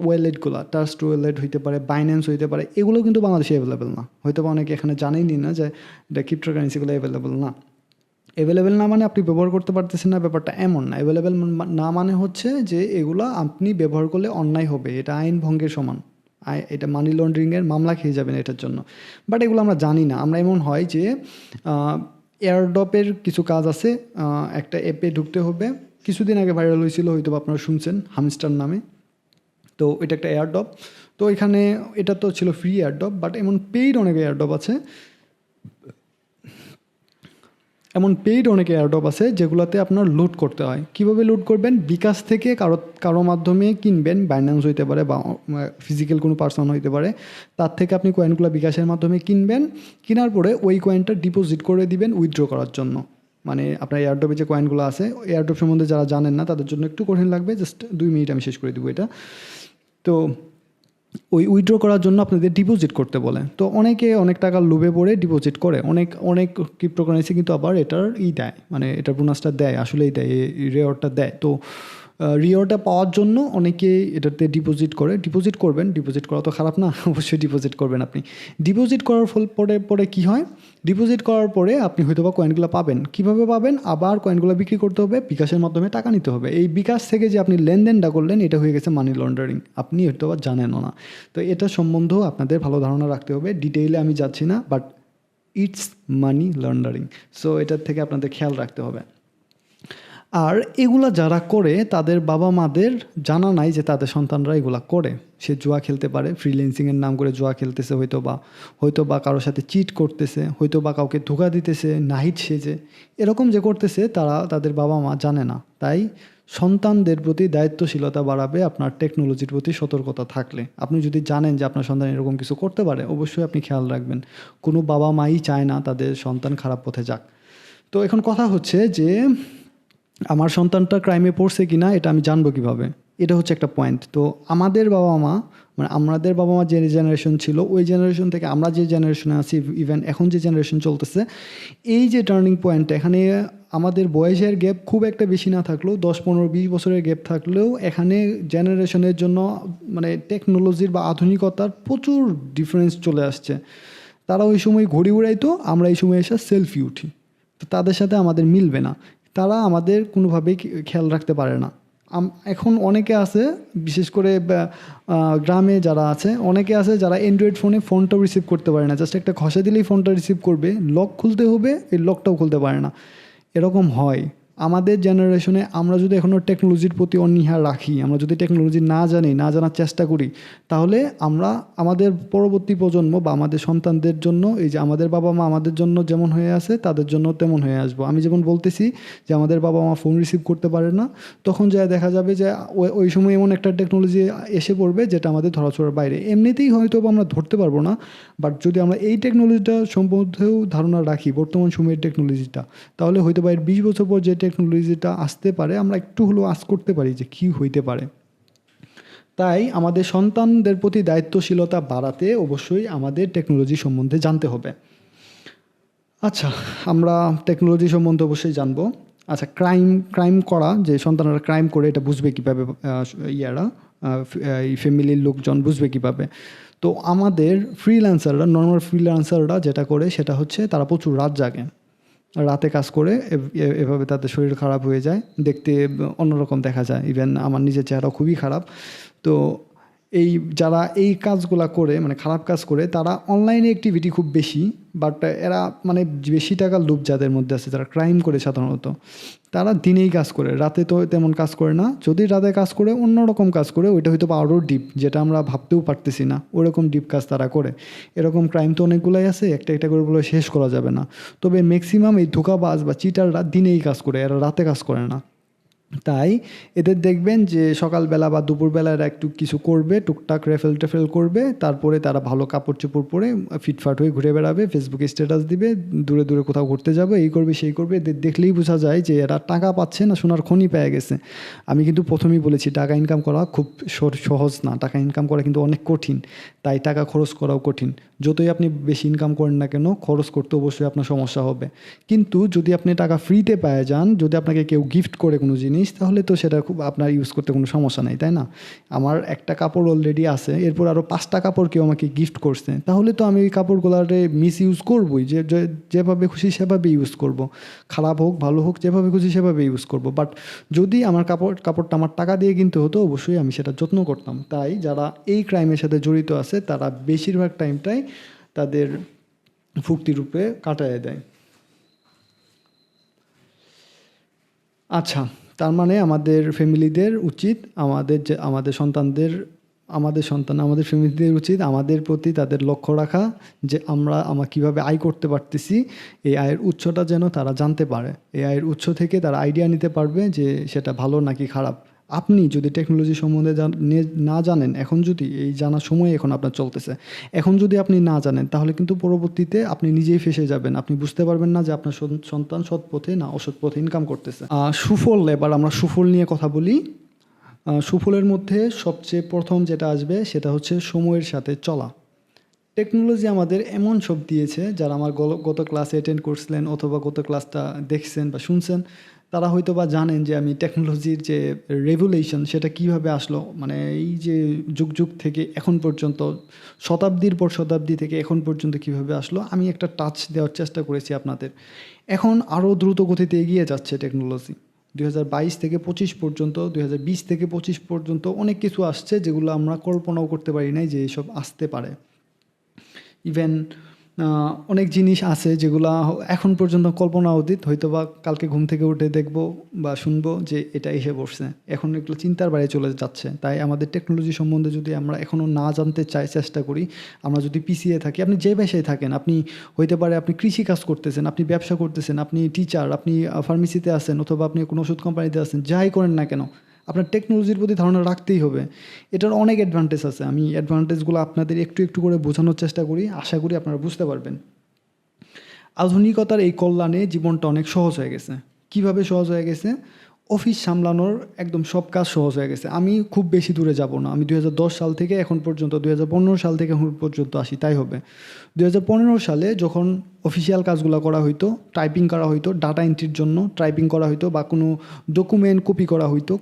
ওয়ালেটগুলো, ট্রাস্ট ওয়ালেট হইতে পারে, বাইন্যান্স হইতে পারে, এগুলো কিন্তু বাংলাদেশে অ্যাভেলেবেল না। হয়তো বা অনেকে এখানে জানেনই না যে এটা ক্রিপ্টোকারেন্সিগুলো অ্যাভেলেবেল না। অ্যাভেলেবেল না মানে আপনি ব্যবহার করতে পারতেছেন না, ব্যাপারটা এমন না। অ্যাভেলেবেল না মানে হচ্ছে যে এগুলো আপনি ব্যবহার করলে অন্যায় হবে, এটা আইন ভঙ্গের সমান, এটা মানি লন্ডারিংয়ের মামলা খেয়ে যাবেন এটার জন্য। বাট এগুলো আমরা জানি না। আমরা এমন হয় যে এয়ারড্রপের কিছু কাজ আছে, একটা অ্যাপে ঢুকতে হবে। কিছুদিন আগে ভাইরাল হয়েছিল, হয়তো আপনারা শুনছেন, হামস্টার নামে। তো এটা একটা এয়ারড্রপ। তো এখানে এটা তো ছিল ফ্রি এয়ারড্রপ, বাট এমন পেইড অনেক এয়ারড্রপ আছে, এয়ারড্রপ আছে যেগুলোতে আপনার লুট করতে হয়। কিভাবে লুট করবেন? বিকাশ থেকে কারো মাধ্যমে কিনবেন, বাইন্যান্স হইতে পারে বা ফিজিক্যাল কোনো পার্সন হইতে পারে, তার থেকে আপনি কয়েনগুলো বিকাশের মাধ্যমে কিনবেন। কেনার পরে ওই কয়েনটা ডিপোজিট করে দিবেন উইথড্র করার জন্য। মানে আপনার এয়ারড্রপে যে কয়েনগুলো আছে, এয়ারড্রপ সম্বন্ধে যারা জানেন না তাদের জন্য একটু কঠিন লাগবে, জাস্ট 2 মিনিট আমি শেষ করে দেবো এটা। তো ওই উইথড্র করার জন্য আপনাদের ডিপোজিট করতে বলে। তো অনেকে অনেক টাকা লোভে পড়ে ডিপোজিট করে। অনেক ক্রিপ্টোকারেন্সি কিন্তু আবার এটার দেয়, মানে এটার বোনাসটা দেয়, আসলেই দেয়, এই রেওয়ার্ডটা দেয়। তো রিওয়ার্ডটা পাওয়ার জন্য অনেকে এটাতে ডিপোজিট করবেন। ডিপোজিট করা তো খারাপ না, অবশ্যই ডিপোজিট করবেন আপনি। ডিপোজিট করার পরে কী হয়? ডিপোজিট করার পরে আপনি হয়তো বা কয়েনগুলো পাবেন। কীভাবে পাবেন? আবার কয়েনগুলো বিক্রি করতে হবে, বিকাশের মাধ্যমে টাকা নিতে হবে। এই বিকাশ থেকে যে আপনি লেনদেনটা করলেন, এটা হয়ে গেছে মানি লন্ডারিং। আপনি হয়তো বা জানেনও না। তো এটা সম্বন্ধেও আপনাদের ভালো ধারণা রাখতে হবে। ডিটেইলে আমি যাচ্ছি না, but it's money laundering. So এটার থেকে আপনাদের খেয়াল রাখতে হবে। আর এগুলা যারা করে তাদের বাবা মাদের জানা নাই যে তাদের সন্তানরা এগুলা করে। সে জুয়া খেলতে পারে, ফ্রিল্যান্সিংয়ের নাম করে জুয়া খেলতেছে, হয়তো বা কারোর সাথে চিট করতেছে, হয়তো বা কাউকে ধোঁকা দিতেছে, নাহিদ সেজে, এরকম যে করতেছে তাদের বাবা মা জানে না। তাই সন্তানদের প্রতি দায়িত্বশীলতা বাড়াবে আপনার টেকনোলজির প্রতি সতর্কতা থাকলে। আপনি যদি জানেন যে আপনার সন্তান এরকম কিছু করতে পারে, অবশ্যই আপনি খেয়াল রাখবেন। কোনো বাবা মাই চায় না তাদের সন্তান খারাপ পথে যাক। তো এখন কথা হচ্ছে যে আমার সন্তানটা ক্রাইমে পড়ছে কি না এটা আমি জানবো কীভাবে? এটা হচ্ছে একটা পয়েন্ট। তো আমাদের বাবা মা যে জেনারেশন ছিল, ওই জেনারেশন থেকে আমরা যে জেনারেশনে আছি, ইভেন এখন যে জেনারেশন চলতেছে, এই যে টার্নিং পয়েন্ট, এখানে আমাদের বয়সের গ্যাপ খুব একটা বেশি না থাকলেও 10, 15, 20 বছরের গ্যাপ থাকলেও এখানে জেনারেশনের জন্য মানে টেকনোলজির বা আধুনিকতার প্রচুর ডিফারেন্স চলে আসছে। তারা ওই সময় ঘড়ি উড়াইতো, আমরা এই সময় এসে সেলফি উঠি। তো তাদের সাথে আমাদের মিলবে না, তারা আমাদের কোনোভাবেই খেয়াল রাখতে পারে না। এখন অনেকে আছে, বিশেষ করে গ্রামে যারা আছে, অনেকে আছে যারা অ্যান্ড্রয়েড ফোনটাও রিসিভ করতে পারে না। জাস্ট একটা ঘষা দিলেই ফোনটা রিসিভ করবে, লক খুলতে হবে, এই লকটাও খুলতে পারে না। এরকম হয় আমাদের জেনারেশনে। আমরা যদি এখনও টেকনোলজির প্রতি অনীহা রাখি, আমরা যদি টেকনোলজি না জানার চেষ্টা করি, তাহলে আমরা আমাদের পরবর্তী প্রজন্ম বা আমাদের সন্তানদের জন্য, এই যে আমাদের বাবা মা আমাদের জন্য যেমন হয়ে আছে, তাদের জন্য তেমন হয়ে আসবো। আমি যেমন বলতেছি যে আমাদের বাবা মা ফোন রিসিভ করতে পারে না, তখন যা দেখা যাবে যে ওই সময় এমন একটা টেকনোলজি এসে পড়বে যেটা আমাদের ধরাছোঁয়ার বাইরে। এমনিতেই হয়তো আমরা ধরতে পারবো না, বাট যদি আমরা এই টেকনোলজিটা সম্বন্ধেও ধারণা রাখি, বর্তমান সময়ের টেকনোলজিটা, তাহলে হয়তো বা 20 বছর পর যে টেকনোলজিটা আসতে পারে আমরা একটু হলেও আশ করতে পারি যে কী হইতে পারে। তাই আমাদের সন্তানদের প্রতি দায়িত্বশীলতা বাড়াতে অবশ্যই আমাদের টেকনোলজি সম্বন্ধে জানতে হবে। আচ্ছা, আমরা টেকনোলজি সম্বন্ধে অবশ্যই জানবো। আচ্ছা, ক্রাইম করা, যে সন্তানরা ক্রাইম করে এটা বুঝবে কীভাবে, ইয়ারা এই ফ্যামিলির লোকজন বুঝবে কীভাবে? তো আমাদের ফ্রিল্যান্সাররা, নর্মাল ফ্রিল্যান্সাররা যেটা করে সেটা হচ্ছে তারা প্রচুর রাত জাগে, রাতে কাজ করে এভাবে তাদের শরীর খারাপ হয়ে যায়, দেখতে অন্যরকম দেখা যায়। ইভেন আমার নিজের চেহারা খুবই খারাপ। তো যারা এই কাজগুলা করে, মানে খারাপ কাজ করে, তারা অনলাইনে অ্যাক্টিভিটি খুব বেশি, বাট এরা মানে বেশি টাকার লোভ যাদের মধ্যে আছে, যারা ক্রাইম করে সাধারণত, তারা দিনেই কাজ করে, রাতে তো তেমন কাজ করে না। যদি রাতে কাজ করে অন্যরকম কাজ করে, ওইটা হয়তো আরও ডিপ, যেটা আমরা ভাবতেও পারতেছি না, ওরকম ডিপ কাজ তারা করে। এরকম ক্রাইম তো অনেকগুলোই আছে, একটা একটা করে বলে শেষ করা যাবে না। তবে ম্যাক্সিমাম এই ধোঁকাবাজ বা চিটাররা দিনেই কাজ করে, এরা রাতে কাজ করে না। তাই এদের দেখবেন যে সকালবেলা বা দুপুরবেলা এরা একটু কিছু করবে, টুকটাক টেফেল করবে, তারপরে তারা ভালো কাপড় চোপড় পরে ফিটফাট হয়ে ঘুরে বেড়াবে, ফেসবুকে স্ট্যাটাস দিবে, দূরে দূরে কোথাও ঘুরতে যাবে, এই করবে সেই করবে। এদের দেখলেই বোঝা যায় যে এরা টাকা পাচ্ছে না, সোনার খনি পেয়ে গেছে। আমি কিন্তু প্রথমেই বলেছি টাকা ইনকাম করা খুব সহজ না, টাকা ইনকাম করা কিন্তু অনেক কঠিন, তাই টাকা খরচ করাও কঠিন। যতই আপনি বেশি ইনকাম করেন না কেন, খরচ করতে অবশ্যই আপনার সমস্যা হবে। কিন্তু যদি আপনি টাকা ফ্রিতে পেয়ে যান, যদি আপনাকে কেউ গিফট করে কোনো জিনিস, তাহলে তো সেটা খুব আপনার ইউজ করতে কোনো সমস্যা নেই, তাই না? আমার একটা কাপড় অলরেডি আছে, এরপর আরও 5টা কাপড় কেউ আমাকে গিফট করছে, তাহলে তো আমি ওই কাপড়গুলোরে মিস ইউজ করবই, যেভাবে খুশি সেভাবে ইউজ করব। খারাপ হোক ভালো হোক, যেভাবে খুশি সেভাবে ইউজ করব। বাট যদি আমার কাপড়টা আমার টাকা দিয়ে কিনতে হতো, অবশ্যই আমি সেটা যত্ন করতাম। তাই যারা এই ক্রাইমের সাথে জড়িত আছে, তারা বেশিরভাগ টাইমটাই তাদের ফুর্তি রূপে কাটায় দেয়। আচ্ছা, তার মানে আমাদের ফ্যামিলিদের উচিত, আমাদের ফ্যামিলিদের উচিত আমাদের প্রতি তাদের লক্ষ্য রাখা, যে আমরা কীভাবে আয় করতে পারতেছি, এই আয়ের উৎসটা যেন তারা জানতে পারে। এই আয়ের উৎস থেকে তারা আইডিয়া নিতে পারবে যে সেটা ভালো নাকি খারাপ। আপনি যদি টেকনোলজি সম্বন্ধে না জানেন, এখন যদি এই জানার সময় এখন আপনার চলতেছে, এখন যদি আপনি না জানেন, তাহলে কিন্তু পরবর্তীতে আপনি নিজেই ফেঁসে যাবেন। আপনি বুঝতে পারবেন না যে আপনার সন্তান সৎ পথে না অসৎ পথে ইনকাম করতেছে। সুফল, এবার আমরা সুফল নিয়ে কথা বলি। সুফলের মধ্যে সবচেয়ে প্রথম যেটা আসবে সেটা হচ্ছে সময়ের সাথে চলা। টেকনোলজি আমাদের এমন সব দিয়েছে, যারা আমার গত ক্লাসে অ্যাটেন্ড করছিলেন অথবা গত ক্লাসটা দেখছেন বা শুনছেন, তারা হয়তো বা জানেন যে আমি টেকনোলজির যে রেভলিউশন সেটা কিভাবে আসলো, মানে এই যে যুগ থেকে এখন পর্যন্ত, শতাব্দীর পর শতাব্দী থেকে এখন পর্যন্ত কিভাবে আসলো, আমি একটা টাচ দেওয়ার চেষ্টা করেছি আপনাদের। এখন আরও দ্রুত গতিতে এগিয়ে যাচ্ছে টেকনোলজি। 2022 থেকে 25 পর্যন্ত, 2020 থেকে 25 পর্যন্ত অনেক কিছু আসছে যেগুলো আমরা কল্পনাও করতে পারি নাই যে এসব আসতে পারে। ইভেন অনেক জিনিস আছে যেগুলো এখন পর্যন্ত কল্পনা অতীত, হয়তো বা কালকে ঘুম থেকে উঠে দেখব বা শুনবো যে এটা এসে বসছে, এখন এগুলো চিন্তার বাইরে চলে যাচ্ছে। তাই আমাদের টেকনোলজি সম্বন্ধে যদি আমরা এখনও না জানতে চেষ্টা করি, আমরা যদি পিছিয়ে থাকি, আপনি যে পেশায় থাকেন, আপনি হইতে পারে আপনি কৃষি কাজ করতেছেন, আপনি ব্যবসা করতেছেন, আপনি টিচার, আপনি ফার্মেসিতে আছেন, অথবা আপনি কোনো ওষুধ কোম্পানিতে আছেন, যাই করেন না কেন, আপনার টেকনোলজির প্রতি ধারণা রাখতেই হবে। এটার অনেক অ্যাডভান্টেজ আছে, আমি অ্যাডভান্টেজগুলো আপনাদের একটু একটু করে বোঝানোর চেষ্টা করি, আশা করি আপনারা বুঝতে পারবেন। আধুনিকতার এই কল্যাণে জীবনটা অনেক সহজ হয়ে গেছে। কিভাবে সহজ হয়ে গেছে? অফিস সামলানোর একদম সব কাজ সহজ হয়ে গেছে। আমি খুব বেশি দূরে যাব না, আমি 2010 সাল থেকে এখন পর্যন্ত, 2015 সাল থেকে এখন পর্যন্ত আসি, তাই হবে 2015 সালে যখন অফিসিয়াল কাজগুলো করা হইতো, টাইপিং করা হইতো, ডাটা এন্ট্রির জন্য টাইপিং করা হইতো, বা কোনো ডকুমেন্ট কপি করা হইতো।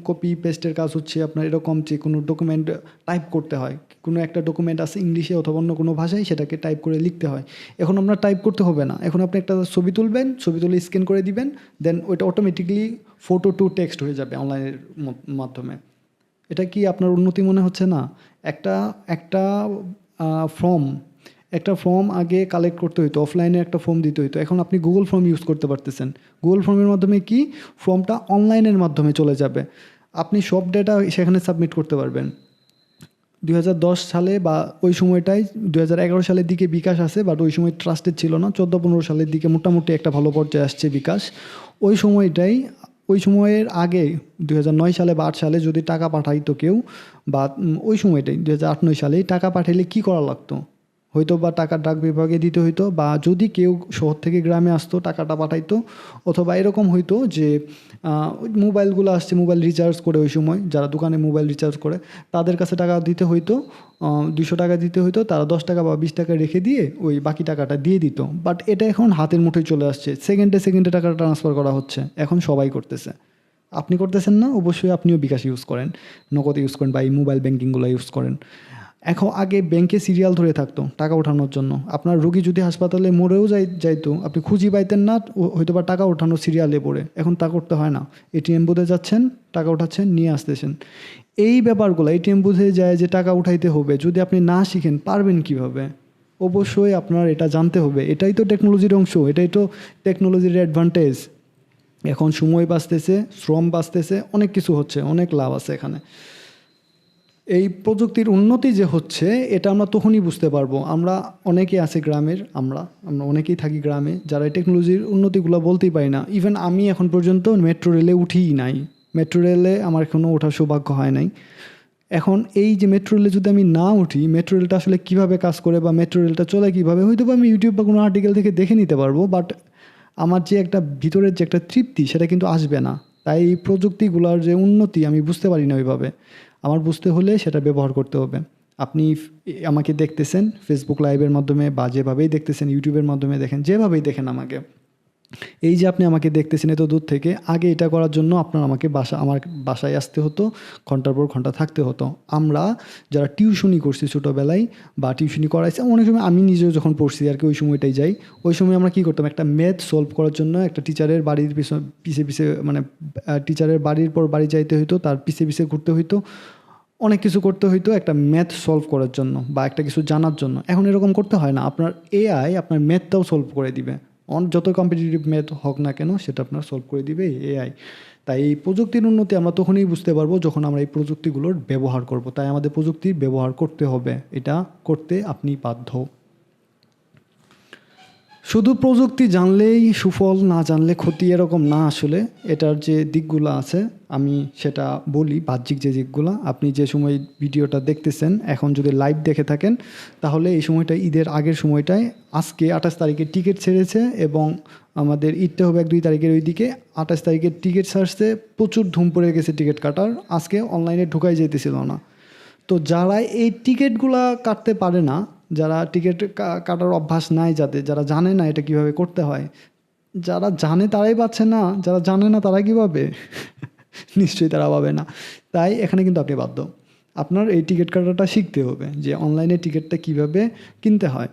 কপি পেস্টের কাজ হচ্ছে আপনার এরকম যে কোনো ডকুমেন্ট টাইপ করতে হয়, কোনো একটা ডকুমেন্ট আছে ইংলিশে অথবা অন্য কোনো ভাষায়, সেটাকে টাইপ করে লিখতে হয়। এখন আপনার টাইপ করতে হবে না, এখন আপনি একটা ছবি তুলবেন, ছবি তুলে স্ক্যান করে দিবেন, দেন ওইটা অটোমেটিকলি ফটো টু টেক্সট হয়ে যাবে অনলাইনের মাধ্যমে। এটা কি আপনার উন্নতি মনে হচ্ছে না? একটা ফর্ম আগে কালেক্ট করতে হইতো, অফলাইনে একটা ফর্ম দিতে হইতো, এখন আপনি গুগল ফর্ম ইউজ করতে পারতেছেন। গুগল ফর্মের মাধ্যমে কি ফর্মটা অনলাইনের মাধ্যমে চলে যাবে, আপনি সব ডেটা সেখানে সাবমিট করতে পারবেন। 2010 সালে বা ওই সময়টাই, 2011 সালের দিকে বিকাশ আসে, বাট ওই সময় ট্রাস্টেড ছিল না। 14-15 সালের দিকে মোটামুটি একটা ভালো পর্যায়ে আসছে বিকাশ। ওই সময়ের আগে 2009 সালে বা 8 সালে যদি টাকা পাঠাইতো কেউ, বা ওই সময়টাই 2008-9 সালে টাকা পাঠাইলে কী করা লাগতো? হয়তো বা টাকা ডাক বিভাগে দিতে হইতো, বা যদি কেউ শহর থেকে গ্রামে আসতো টাকাটা পাঠাইতো, অথবা এরকম হইতো যে ওই মোবাইলগুলো আসছে, মোবাইল রিচার্জ করে ওই সময় যারা দোকানে মোবাইল রিচার্জ করে তাদের কাছে টাকা দিতে হইতো, 200 টাকা দিতে হইতো, তারা 10 টাকা বা 20 টাকা রেখে দিয়ে ওই বাকি টাকাটা দিয়ে দিত। বাট এটা এখন হাতের মুঠোয় চলে আসছে, সেকেন্ডে সেকেন্ডে টাকাটা ট্রান্সফার করা হচ্ছে, এখন সবাই করতেছে। আপনি করতেছেন না? অবশ্যই আপনিও বিকাশ ইউজ করেন, নগদ ইউজ করেন, বা এই মোবাইল ব্যাঙ্কিংগুলো ইউজ করেন। এখন আগে ব্যাংকে সিরিয়াল ধরে থাকতো টাকা ওঠানোর জন্য, আপনার রোগী যদি হাসপাতালে মরেও যাইতো, আপনি খুঁজি পাইতেন না, হয়তো বা টাকা ওঠানোর সিরিয়ালে পড়ে। এখন তা করতে হয় না, এটিএম বুথে যাচ্ছেন, টাকা উঠাচ্ছেন, নিয়ে আসতেছেন। এই ব্যাপারগুলো এটিএম বুথে যায় যে টাকা উঠাইতে হবে, যদি আপনি না শিখেন পারবেন কিভাবে? অবশ্যই আপনার এটা জানতে হবে, এটাই তো টেকনোলজির অংশ, এটাই তো টেকনোলজির অ্যাডভান্টেজ। এখন সময় বাঁচতেছে, শ্রম বাঁচতেছে, অনেক কিছু হচ্ছে, অনেক লাভ আছে এখানে। এই প্রযুক্তির উন্নতি যে হচ্ছে এটা আমরা তখনই বুঝতে পারবো। আমরা অনেকেই আছে গ্রামের, আমরা অনেকেই থাকি গ্রামে, যারা এই টেকনোলজির উন্নতিগুলো বলতেই পারি না। ইভেন আমি এখন পর্যন্ত মেট্রো রেলে উঠিই নাই, মেট্রো রেলে আমার এখনও ওঠার সৌভাগ্য হয় নাই। এখন এই যে মেট্রো রেলে যদি আমি না উঠি, মেট্রো রেলটা আসলে কীভাবে কাজ করে বা মেট্রো রেলটা চলে কীভাবে, হয়তো বা আমি ইউটিউব বা কোনো আর্টিকেল থেকে দেখে নিতে পারবো, বাট আমার যে একটা ভিতরের যে একটা তৃপ্তি সেটা কিন্তু আসবে না। তাই এই প্রযুক্তিগুলোর যে উন্নতি আমি বুঝতে পারি না ওইভাবে। আমার বুঝতে হলে সেটা ব্যবহার করতে হবে। আপনি আমাকে দেখতেছেন ফেসবুক লাইভের মাধ্যমে, বা যেভাবেই দেখতেছেন ইউটিউবের মাধ্যমে দেখেন, যেভাবেই দেখেন আমাকে, এই যে আপনি আমাকে দেখতেছেন এত দূর থেকে, আগে এটা করার জন্য আমাকে আমার বাসায় আসতে হতো, ঘন্টার পর ঘন্টা থাকতে হতো। আমরা যারা টিউশনি করছি ছোটোবেলায় বা টিউশনি করাইছে, অনেক সময় আমি নিজেও যখন পড়ছি আর কি ওই সময়টাই যাই, ওই সময় আমরা কী করতাম, একটা ম্যাথ সলভ করার জন্য একটা টিচারের বাড়ির পিছে পিছে মানে টিচারের বাড়ির পর বাড়ি যাইতে হইতো, তার পিছে পিছে ঘুরতে হইতো, অনেক কিছু করতে হইতো একটা ম্যাথ সলভ করার জন্য বা একটা কিছু জানার জন্য। এখন এরকম করতে হয় না, আপনার এআই আপনার ম্যাথটাও সলভ করে দিবে। যত কম্পিটিটিভ ম্যাথ হোক না কেন সেটা আপনার সলভ করে দিবে এআই। তাই এই প্রযুক্তির উন্নতি আমরা তখনই বুঝতে পারবো যখন আমরা এই প্রযুক্তিগুলোর ব্যবহার করব। তাই আমাদের প্রযুক্তির ব্যবহার করতে হবে, এটা করতে আপনি বাধ্য। শুধু প্রযুক্তি জানলেই সুফল, না জানলে ক্ষতি, এরকম না। আসলে এটার যে দিকগুলো আছে আমি সেটা বলি, বাহ্যিক যে দিকগুলো। আপনি যে সময় ভিডিওটা দেখতেছেন, এখন যদি লাইভ দেখে থাকেন তাহলে এই সময়টা ঈদের আগের সময়টায়, আজকে 28 তারিখে টিকিট ছেড়েছে এবং আমাদের ঈদটা হবে 1-2 তারিখের ওই দিকে। 28 তারিখের টিকিট ছাড়ছে, প্রচুর ধুম পড়ে গেছে টিকিট কাটার, আজকে অনলাইনে ঢুকাই যেতেছিল না। তো যারা এই টিকিটগুলা কাটতে পারে না, যারা টিকিট কাটার অভ্যাস নাই, যারা জানে না এটা কিভাবে করতে হয়, যারা জানে তারাই পাচ্ছে না, যারা জানে না তারা কী পাবে? নিশ্চয়ই তারা পাবে না। তাই এখানে কিন্তু আপনি বাধ্য, আপনার এই টিকিট কাটাটা শিখতে হবে যে অনলাইনে টিকিটটা কিভাবে কিনতে হয়।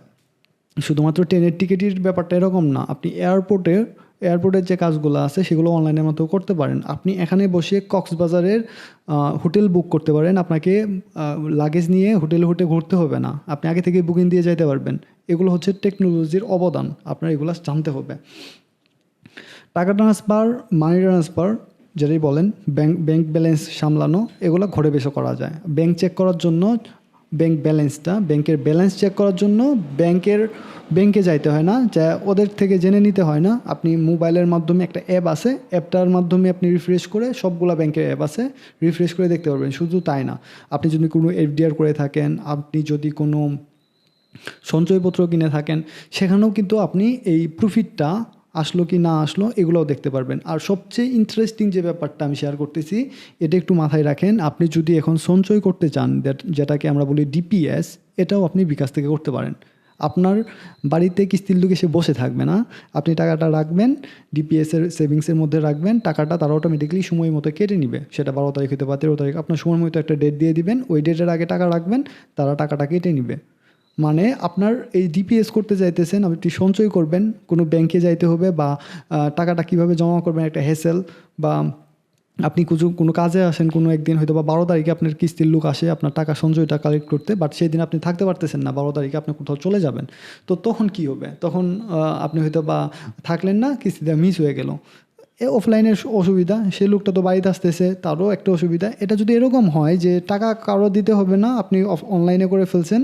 শুধুমাত্র ট্রেনের টিকিটের ব্যাপারটা এরকম না, আপনি এয়ারপোর্টের যে কাজগুলো আছে সেগুলো অনলাইনের মতো করতে পারেন। আপনি এখানে বসে কক্সবাজারের হোটেল বুক করতে পারেন, আপনাকে লাগেজ নিয়ে হোটেলে ঘুরতে হবে না, আপনি আগে থেকে বুকিং দিয়ে যাইতে পারবেন। এগুলো হচ্ছে টেকনোলজির অবদান, আপনার এগুলো জানতে হবে। টাকা ট্রান্সফার, মানি ট্রান্সফার যেটাই বলেন, ব্যাংক ব্যালেন্স সামলানো, এগুলো ঘরে বসে করা যায়। ব্যাংক চেক করার জন্য, ব্যাংকের ব্যালেন্স চেক করার জন্য ব্যাংকে যাইতে হয় না, যা ওদের থেকে জেনে নিতে হয় না। আপনি মোবাইলের মাধ্যমে একটা অ্যাপ আছে, অ্যাপটার মাধ্যমে আপনি রিফ্রেশ করে, সবগুলা ব্যাংকের অ্যাপ আছে, রিফ্রেশ করে দেখতে পারবেন। শুধু তাই না, আপনি যদি কোনো এফডিআর করে থাকেন, আপনি যদি কোনো সঞ্চয়পত্র কিনে থাকেন, সেখানেও কিন্তু আপনি এই প্রফিটটা আসলো কি না আসলো এগুলোও দেখতে পারবেন। আর সবচেয়ে ইন্টারেস্টিং যে ব্যাপারটা আমি শেয়ার করতেছি, এটা একটু মাথায় রাখেন। আপনি যদি এখন সঞ্চয় করতে চান, যেটাকে আমরা বলি ডিপিএস, এটাও আপনি বিকাশ থেকে করতে পারেন। আপনার বাড়িতে কিস্তির লোক এসে বসে থাকবে না, আপনি টাকাটা রাখবেন ডিপিএসের সেভিংসের মধ্যে রাখবেন, টাকাটা তারা অটোমেটিকলি সময় মতো কেটে নিবে। সেটা 12 তারিখ হতে বা 13 তারিখ, আপনার সময় মতো একটা ডেট দিয়ে দিবেন, ওই ডেটের আগে টাকা রাখবেন, তারা টাকাটা কেটে নিবে। মানে আপনার এই ডিপিএস করতে চাইতেছেন, আপনি সঞ্চয় করবেন, কোনো ব্যাংকে যাইতে হবে, বা টাকাটা কিভাবে জমা করবেন একটা হ্যাসেল, বা আপনি কোনো কাজে আসেন কোনো একদিন, হয়তো বা 12 তারিখে আপনার কিস্তির লোক আসে আপনার টাকা সঞ্চয়টা কালেক্ট করতে, বাট সেই দিন আপনি থাকতে পারতেছেন না, 12 তারিখে আপনি কোথাও চলে যাবেন। তো তখন কি হবে? তখন আপনি হয়তো বা থাকলেন না, কিস্তিটা মিস হয়ে গেল। অফলাইনের অসুবিধা, সে লোকটা তো বাড়িতে আসতেছে, তারও একটা অসুবিধা। এটা যদি এরকম হয় যে টাকা কারো দিতে হবে না, আপনি অনলাইনে করে ফেলছেন,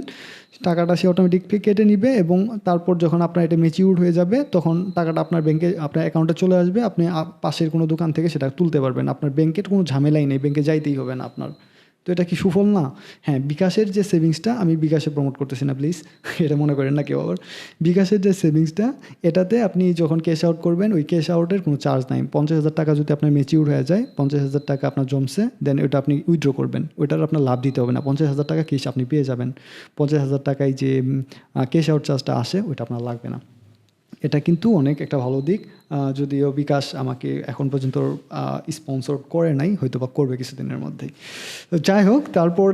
টাকাটা সে অটোমেটিকলি কেটে নিবে, এবং তারপর যখন আপনার এটা ম্যাচিউর হয়ে যাবে তখন টাকাটা আপনার ব্যাংকে, আপনার অ্যাকাউন্টে চলে আসবে, আপনি পাশের কোনো দোকান থেকে সেটা তুলতে পারবেন। আপনার ব্যাংকের কোনো ঝামেলাই নেই, ব্যাংকে যাইতেই হবে না আপনার। তো এটা কি সুফল না? হ্যাঁ, বিকাশের যে সেভিংসটা, আমি বিকাশে প্রমোট করতেছি না প্লিজ, এটা মনে করেন না কেউ আবার। বিকাশের যে সেভিংসটা, এটাতে আপনি যখন ক্যাশ আউট করবেন, ওই ক্যাশ আউটের কোনো চার্জ নাই। 50,000 টাকা যদি আপনার ম্যাচিউর হয়ে যায়, 50,000 টাকা আপনার জমছে, দেন ওটা আপনি উইথড্র করবেন, ওইটার আপনার লাভ দিতে হবে না। 50,000 টাকা ক্যাশ আপনি পেয়ে যাবেন। 50,000 টাকায় যে ক্যাশ আউট চার্জটা আসে, ওইটা আপনার লাগবে না। এটা কিন্তু অনেক একটা ভালো দিক। যদিও বিকাশ আমাকে এখন পর্যন্ত স্পন্সর করে নাই, হয়তো বা করবে কিছুদিনের মধ্যেই। তো যাই হোক, তারপর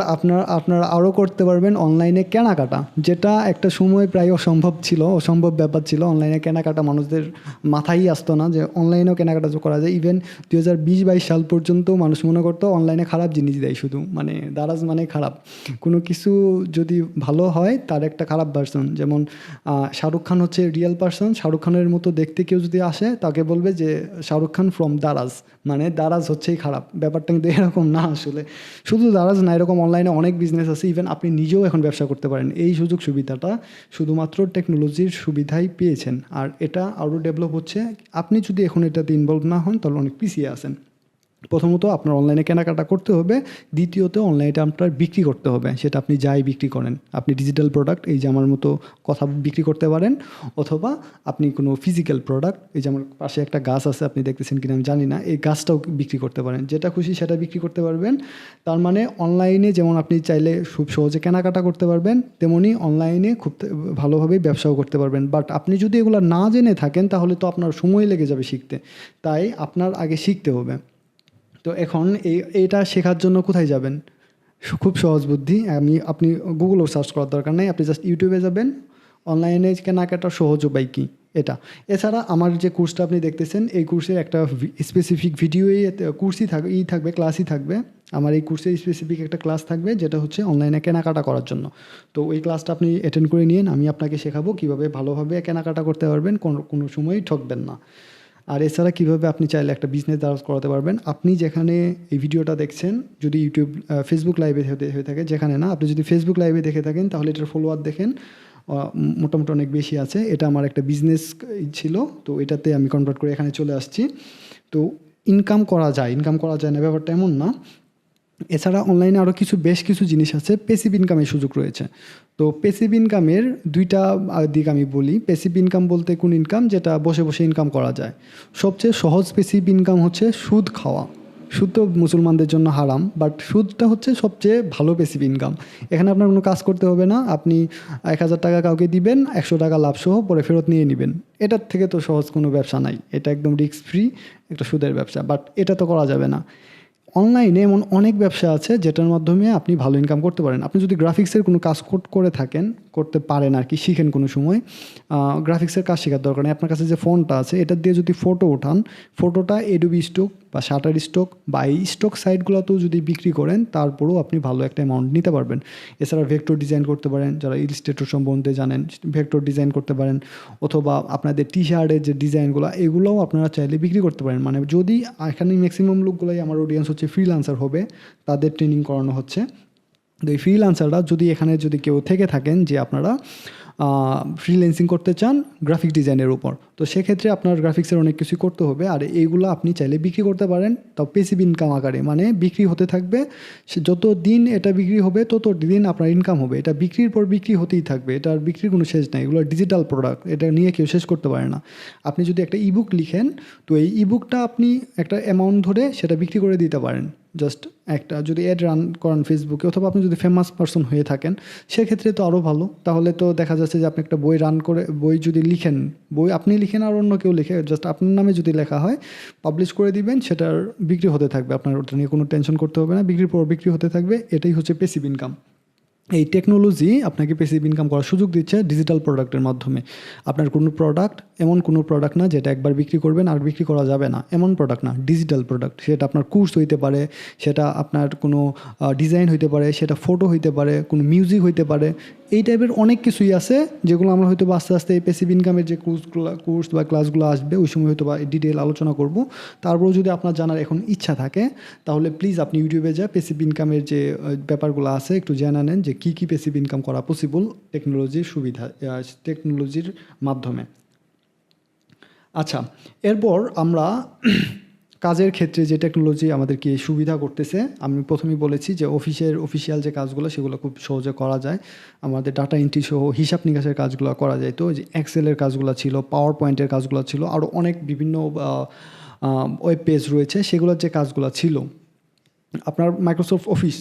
আপনারা আরও করতে পারবেন অনলাইনে কেনাকাটা, যেটা একটা সময় প্রায় অসম্ভব ব্যাপার ছিল। অনলাইনে কেনাকাটা মানুষদের মাথায় আসতো না যে অনলাইনেও কেনাকাটা করা যায়। ইভেন 2020-22 সাল পর্যন্ত মানুষ মনে করতো অনলাইনে খারাপ জিনিস দেয় শুধু, মানে দারাজ মানে খারাপ। কোনো কিছু যদি ভালো হয় তার একটা খারাপ ভার্সন, যেমন শাহরুখ খান হচ্ছে রিয়েল পারসন, শাহরুখ খানের মতো দেখতে কেউ যদি আসে তাকে বলবে যে শাহরুখ খান ফ্রম দারাজ, মানে দারাজ হচ্ছেই খারাপ। ব্যাপারটা কিন্তু এরকম না আসলে। শুধু দারাজ না, এরকম অনলাইনে অনেক বিজনেস আছে। ইভেন আপনি নিজেও এখন ব্যবসা করতে পারেন। এই সুযোগ সুবিধাটা শুধুমাত্র টেকনোলজির সুবিধাই পেয়েছেন, আর এটা আরও ডেভেলপ হচ্ছে। আপনি যদি এখন এটাতে ইনভলভ না হন তাহলে অনেক পিছিয়ে আছেন। প্রথমত আপনার অনলাইনে কেনাকাটা করতে হবে, দ্বিতীয়ত অনলাইনে আপনার বিক্রি করতে হবে। সেটা আপনি যাই বিক্রি করেন, আপনি ডিজিটাল প্রোডাক্ট, এই যে আমার মতো কথা বিক্রি করতে পারেন, অথবা আপনি কোনো ফিজিক্যাল প্রোডাক্ট, এই যে আমার পাশে একটা গাছ আছে, আপনি দেখতেছেন কিনা আমি জানি না, এই গাছটাও বিক্রি করতে পারেন। যেটা খুশি সেটা বিক্রি করতে পারবেন। তার মানে অনলাইনে যেমন আপনি চাইলে খুব সহজে কেনাকাটা করতে পারবেন, তেমনি অনলাইনে খুব ভালোভাবে ব্যবসাও করতে পারবেন। বাট আপনি যদি এগুলো না জেনে থাকেন তাহলে তো আপনার সময় লেগে যাবে শিখতে। তাই আপনার আগে শিখতে হবে। তো এখন এইটা শেখার জন্য কোথায় যাবেন? খুব সহজ বুদ্ধি। আপনি গুগলও সার্চ করার দরকার নেই, আপনি জাস্ট ইউটিউবে যাবেন, অনলাইনে কেনাকাটার সহজ উপায় কী, এটা। এছাড়া আমার যে কোর্সটা আপনি দেখতেছেন, এই কোর্সের একটা স্পেসিফিক ভিডিওই কোর্সই থাকবে, ক্লাসই থাকবে। আমার এই কোর্সের স্পেসিফিক একটা ক্লাস থাকবে যেটা হচ্ছে অনলাইনে কেনাকাটা করার জন্য। তো ওই ক্লাসটা আপনি অ্যাটেন্ড করে নিন, আমি আপনাকে শেখাবো কীভাবে ভালোভাবে কেনাকাটা করতে পারবেন, কোনো সময়ই ঠকবেন না। আর এছাড়া কীভাবে আপনি চাইলে একটা বিজনেস দাঁড় করাতে পারবেন। আপনি যেখানে এই ভিডিওটা দেখছেন, যদি ইউটিউব ফেসবুক লাইভে হয়ে থাকে, যেখানে না, আপনি যদি ফেসবুক লাইভে দেখে থাকেন তাহলে এটার ফলোয়ার দেখেন মোটামুটি অনেক বেশি আছে। এটা আমার একটা বিজনেস ছিল, তো এটাতে আমি কনভার্ট করে এখানে চলে আসছি। তো ইনকাম করা যায় না, ব্যাপারটা এমন না। এছাড়া অনলাইনে আরও বেশ কিছু জিনিস আছে, প্যাসিভ ইনকামের সুযোগ রয়েছে। তো প্যাসিভ ইনকামের দুইটা দিক আমি বলি। প্যাসিভ ইনকাম বলতে কোন ইনকাম, যেটা বসে বসে ইনকাম করা যায়। সবচেয়ে সহজ প্যাসিভ ইনকাম হচ্ছে সুদ খাওয়া। সুদ তো মুসলমানদের জন্য হারাম, বাট সুদটা হচ্ছে সবচেয়ে ভালো প্যাসিভ ইনকাম। এখানে আপনার কোনো কাজ করতে হবে না, আপনি 1,000 টাকা কাউকে দিবেন, 100 টাকা লাভসহ পরে ফেরত নিয়ে নেবেন। এটার থেকে তো সহজ কোনো ব্যবসা নাই, এটা একদম রিস্ক ফ্রি একটা সুদের ব্যবসা। বাট এটা তো করা যাবে না। অনলাইনে এমন অনেক ব্যবসা আছে যেটার মাধ্যমে আপনি ভালো ইনকাম করতে পারেন। আপনি যদি গ্রাফিক্সের কোনো কাজ করতে পারেন আর কি, শিখেন কোনো সময়, গ্রাফিক্সের কাজ শেখার দরকার নেই। আপনার কাছে যে ফোনটা আছে, এটা দিয়ে যদি ফটো ওঠান, ফটোটা এডোবি স্টক বা শাটার স্টক বা এই স্টক সাইটগুলোতেও যদি বিক্রি করেন, তারপরেও আপনি ভালো একটা অ্যামাউন্ট নিতে পারবেন। এছাড়া ভেক্টর ডিজাইন করতে পারেন, যারা ইলাস্ট্রেটর সম্বন্ধে জানেন, ভেক্টর ডিজাইন করতে পারেন, অথবা আপনাদের টি শার্টের যে ডিজাইনগুলো, এগুলোও আপনারা চাইলে বিক্রি করতে পারেন। মানে যদি এখানে ম্যাক্সিমাম লোকগুলোই আমার অডিয়েন্স হচ্ছে ফ্রিল্যান্সার হবে, তাদের ট্রেনিং করানো হচ্ছে। তো এই ফ্রিল্যান্সাররা এখানে যদি কেউ থেকে থাকেন যে আপনারা ফ্রিল্যান্সিং করতে চান গ্রাফিক ডিজাইনের উপর, তো সেক্ষেত্রে আপনার গ্রাফিক্সের অনেক কিছু করতে হবে। আর এইগুলো আপনি চাইলে বিক্রি করতে পারেন, তাও প্যাসিভ ইনকাম আকারে, মানে বিক্রি হতে থাকবে। যত দিন এটা বিক্রি হবে তত দিন আপনার ইনকাম হবে। এটা বিক্রির পর বিক্রি হতেই থাকবে, এটার বিক্রির কোনো শেষ নাই। এগুলো ডিজিটাল প্রোডাক্ট, এটা নিয়ে কেউ শেষ করতে পারে না। আপনি যদি একটা ইবুক লিখেন, তো এই ইবুকটা আপনি একটা অ্যামাউন্ট ধরে সেটা বিক্রি করে দিতে পারেন। জাস্ট একটা যদি অ্যাড রান করেন ফেসবুকে, অথবা আপনি যদি ফেমাস পারসন হয়ে থাকেন, সেক্ষেত্রে তো আরও ভালো। তাহলে তো দেখা যাচ্ছে যে আপনি একটা বই যদি লিখেন, বই আপনি লিখেন আর অন্য কেউ লিখে, জাস্ট আপনার নামে যদি লেখা হয়, পাবলিশ করে দিবেন, সেটার বিক্রি হতে থাকবে। আপনার ওটা নিয়ে কোনো টেনশন করতে হবে না, বিক্রির পর বিক্রি হতে থাকবে। এটাই হচ্ছে প্যাসিভ ইনকাম। এই টেকনোলজি আপনাকে প্যাসিভ ইনকাম করার সুযোগ দিচ্ছে ডিজিটাল প্রোডাক্টের মাধ্যমে। আপনার কোনো প্রোডাক্ট এমন কোনো প্রোডাক্ট না যেটা একবার বিক্রি করবেন আর বিক্রি করা যাবে না, এমন প্রোডাক্ট না। ডিজিটাল প্রোডাক্ট, সেটা আপনার কোর্স হইতে পারে, সেটা আপনার কোনো ডিজাইন হইতে পারে, সেটা ফটো হইতে পারে, কোনো মিউজিক হইতে পারে। এই টাইপের অনেক কিছুই আছে যেগুলো আমরা হয়তো আস্তে আস্তে এই প্যাসিভ ইনকামের যে কোর্স বা ক্লাসগুলো আসবে, ওই সময় হয়তো বা ডিটেল আলোচনা করব। তারপরেও যদি আপনার জানার এখন ইচ্ছা থাকে, তাহলে প্লিজ আপনি ইউটিউবে যা প্যাসিভ ইনকামের যে ব্যাপারগুলো আছে একটু জেনে নেন, যে কী প্যাসিভ ইনকাম করা পসিবল টেকনোলজির মাধ্যমে। আচ্ছা, এরপর আমরা কাজের ক্ষেত্রে যে টেকনোলজি আমাদেরকে সুবিধা করতেছে, আমি প্রথমেই বলেছি যে অফিসিয়াল যে কাজগুলো সেগুলো খুব সহজে করা যায়। আমাদের ডাটা এন্ট্রি সহ হিসাব নিকাশের কাজগুলো করা যায়। তো যে এক্সেলের কাজগুলো ছিল, পাওয়ার পয়েন্টের কাজগুলো ছিল, আরও অনেক বিভিন্ন ওয়েব পেজ রয়েছে, সেগুলোর যে কাজগুলো ছিল আপনার মাইক্রোসফট অফিস,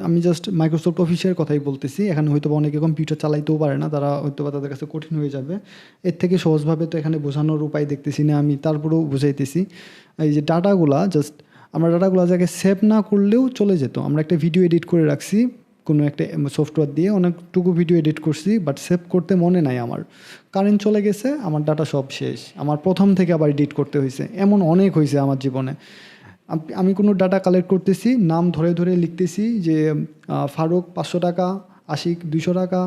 আমি জাস্ট মাইক্রোসফট অফিসের কথাই বলতেছি। এখানে হয়তো বা অনেকে কম্পিউটার চালাইতেও পারে না, তারা হয়তো বা তাদের কাছে কঠিন হয়ে যাবে। এর থেকে সহজভাবে তো এখানে বোঝানোর উপায় দেখতেছি না আমি, তারপরেও বুঝাইতেছি। এই যে ডাটাগুলা জাস্ট আমরা ডাটাগুলো যাকে সেভ না করলেও চলে যেত। আমরা একটা ভিডিও এডিট করে রাখছি কোনো একটা সফটওয়্যার দিয়ে, অনেকটুকু ভিডিও এডিট করছি, বাট সেভ করতে মনে নাই আমার, কারেন্ট চলে গেছে, আমার ডাটা সব শেষ, আমার প্রথম থেকে আবার এডিট করতে হয়েছে। এমন অনেক হয়েছে আমার জীবনে। আমি কোনো ডাটা কালেক্ট করতেছি, নাম ধরে ধরে লিখতেছি যে ফারুক 500 টাকা, আশিক 200 টাকা,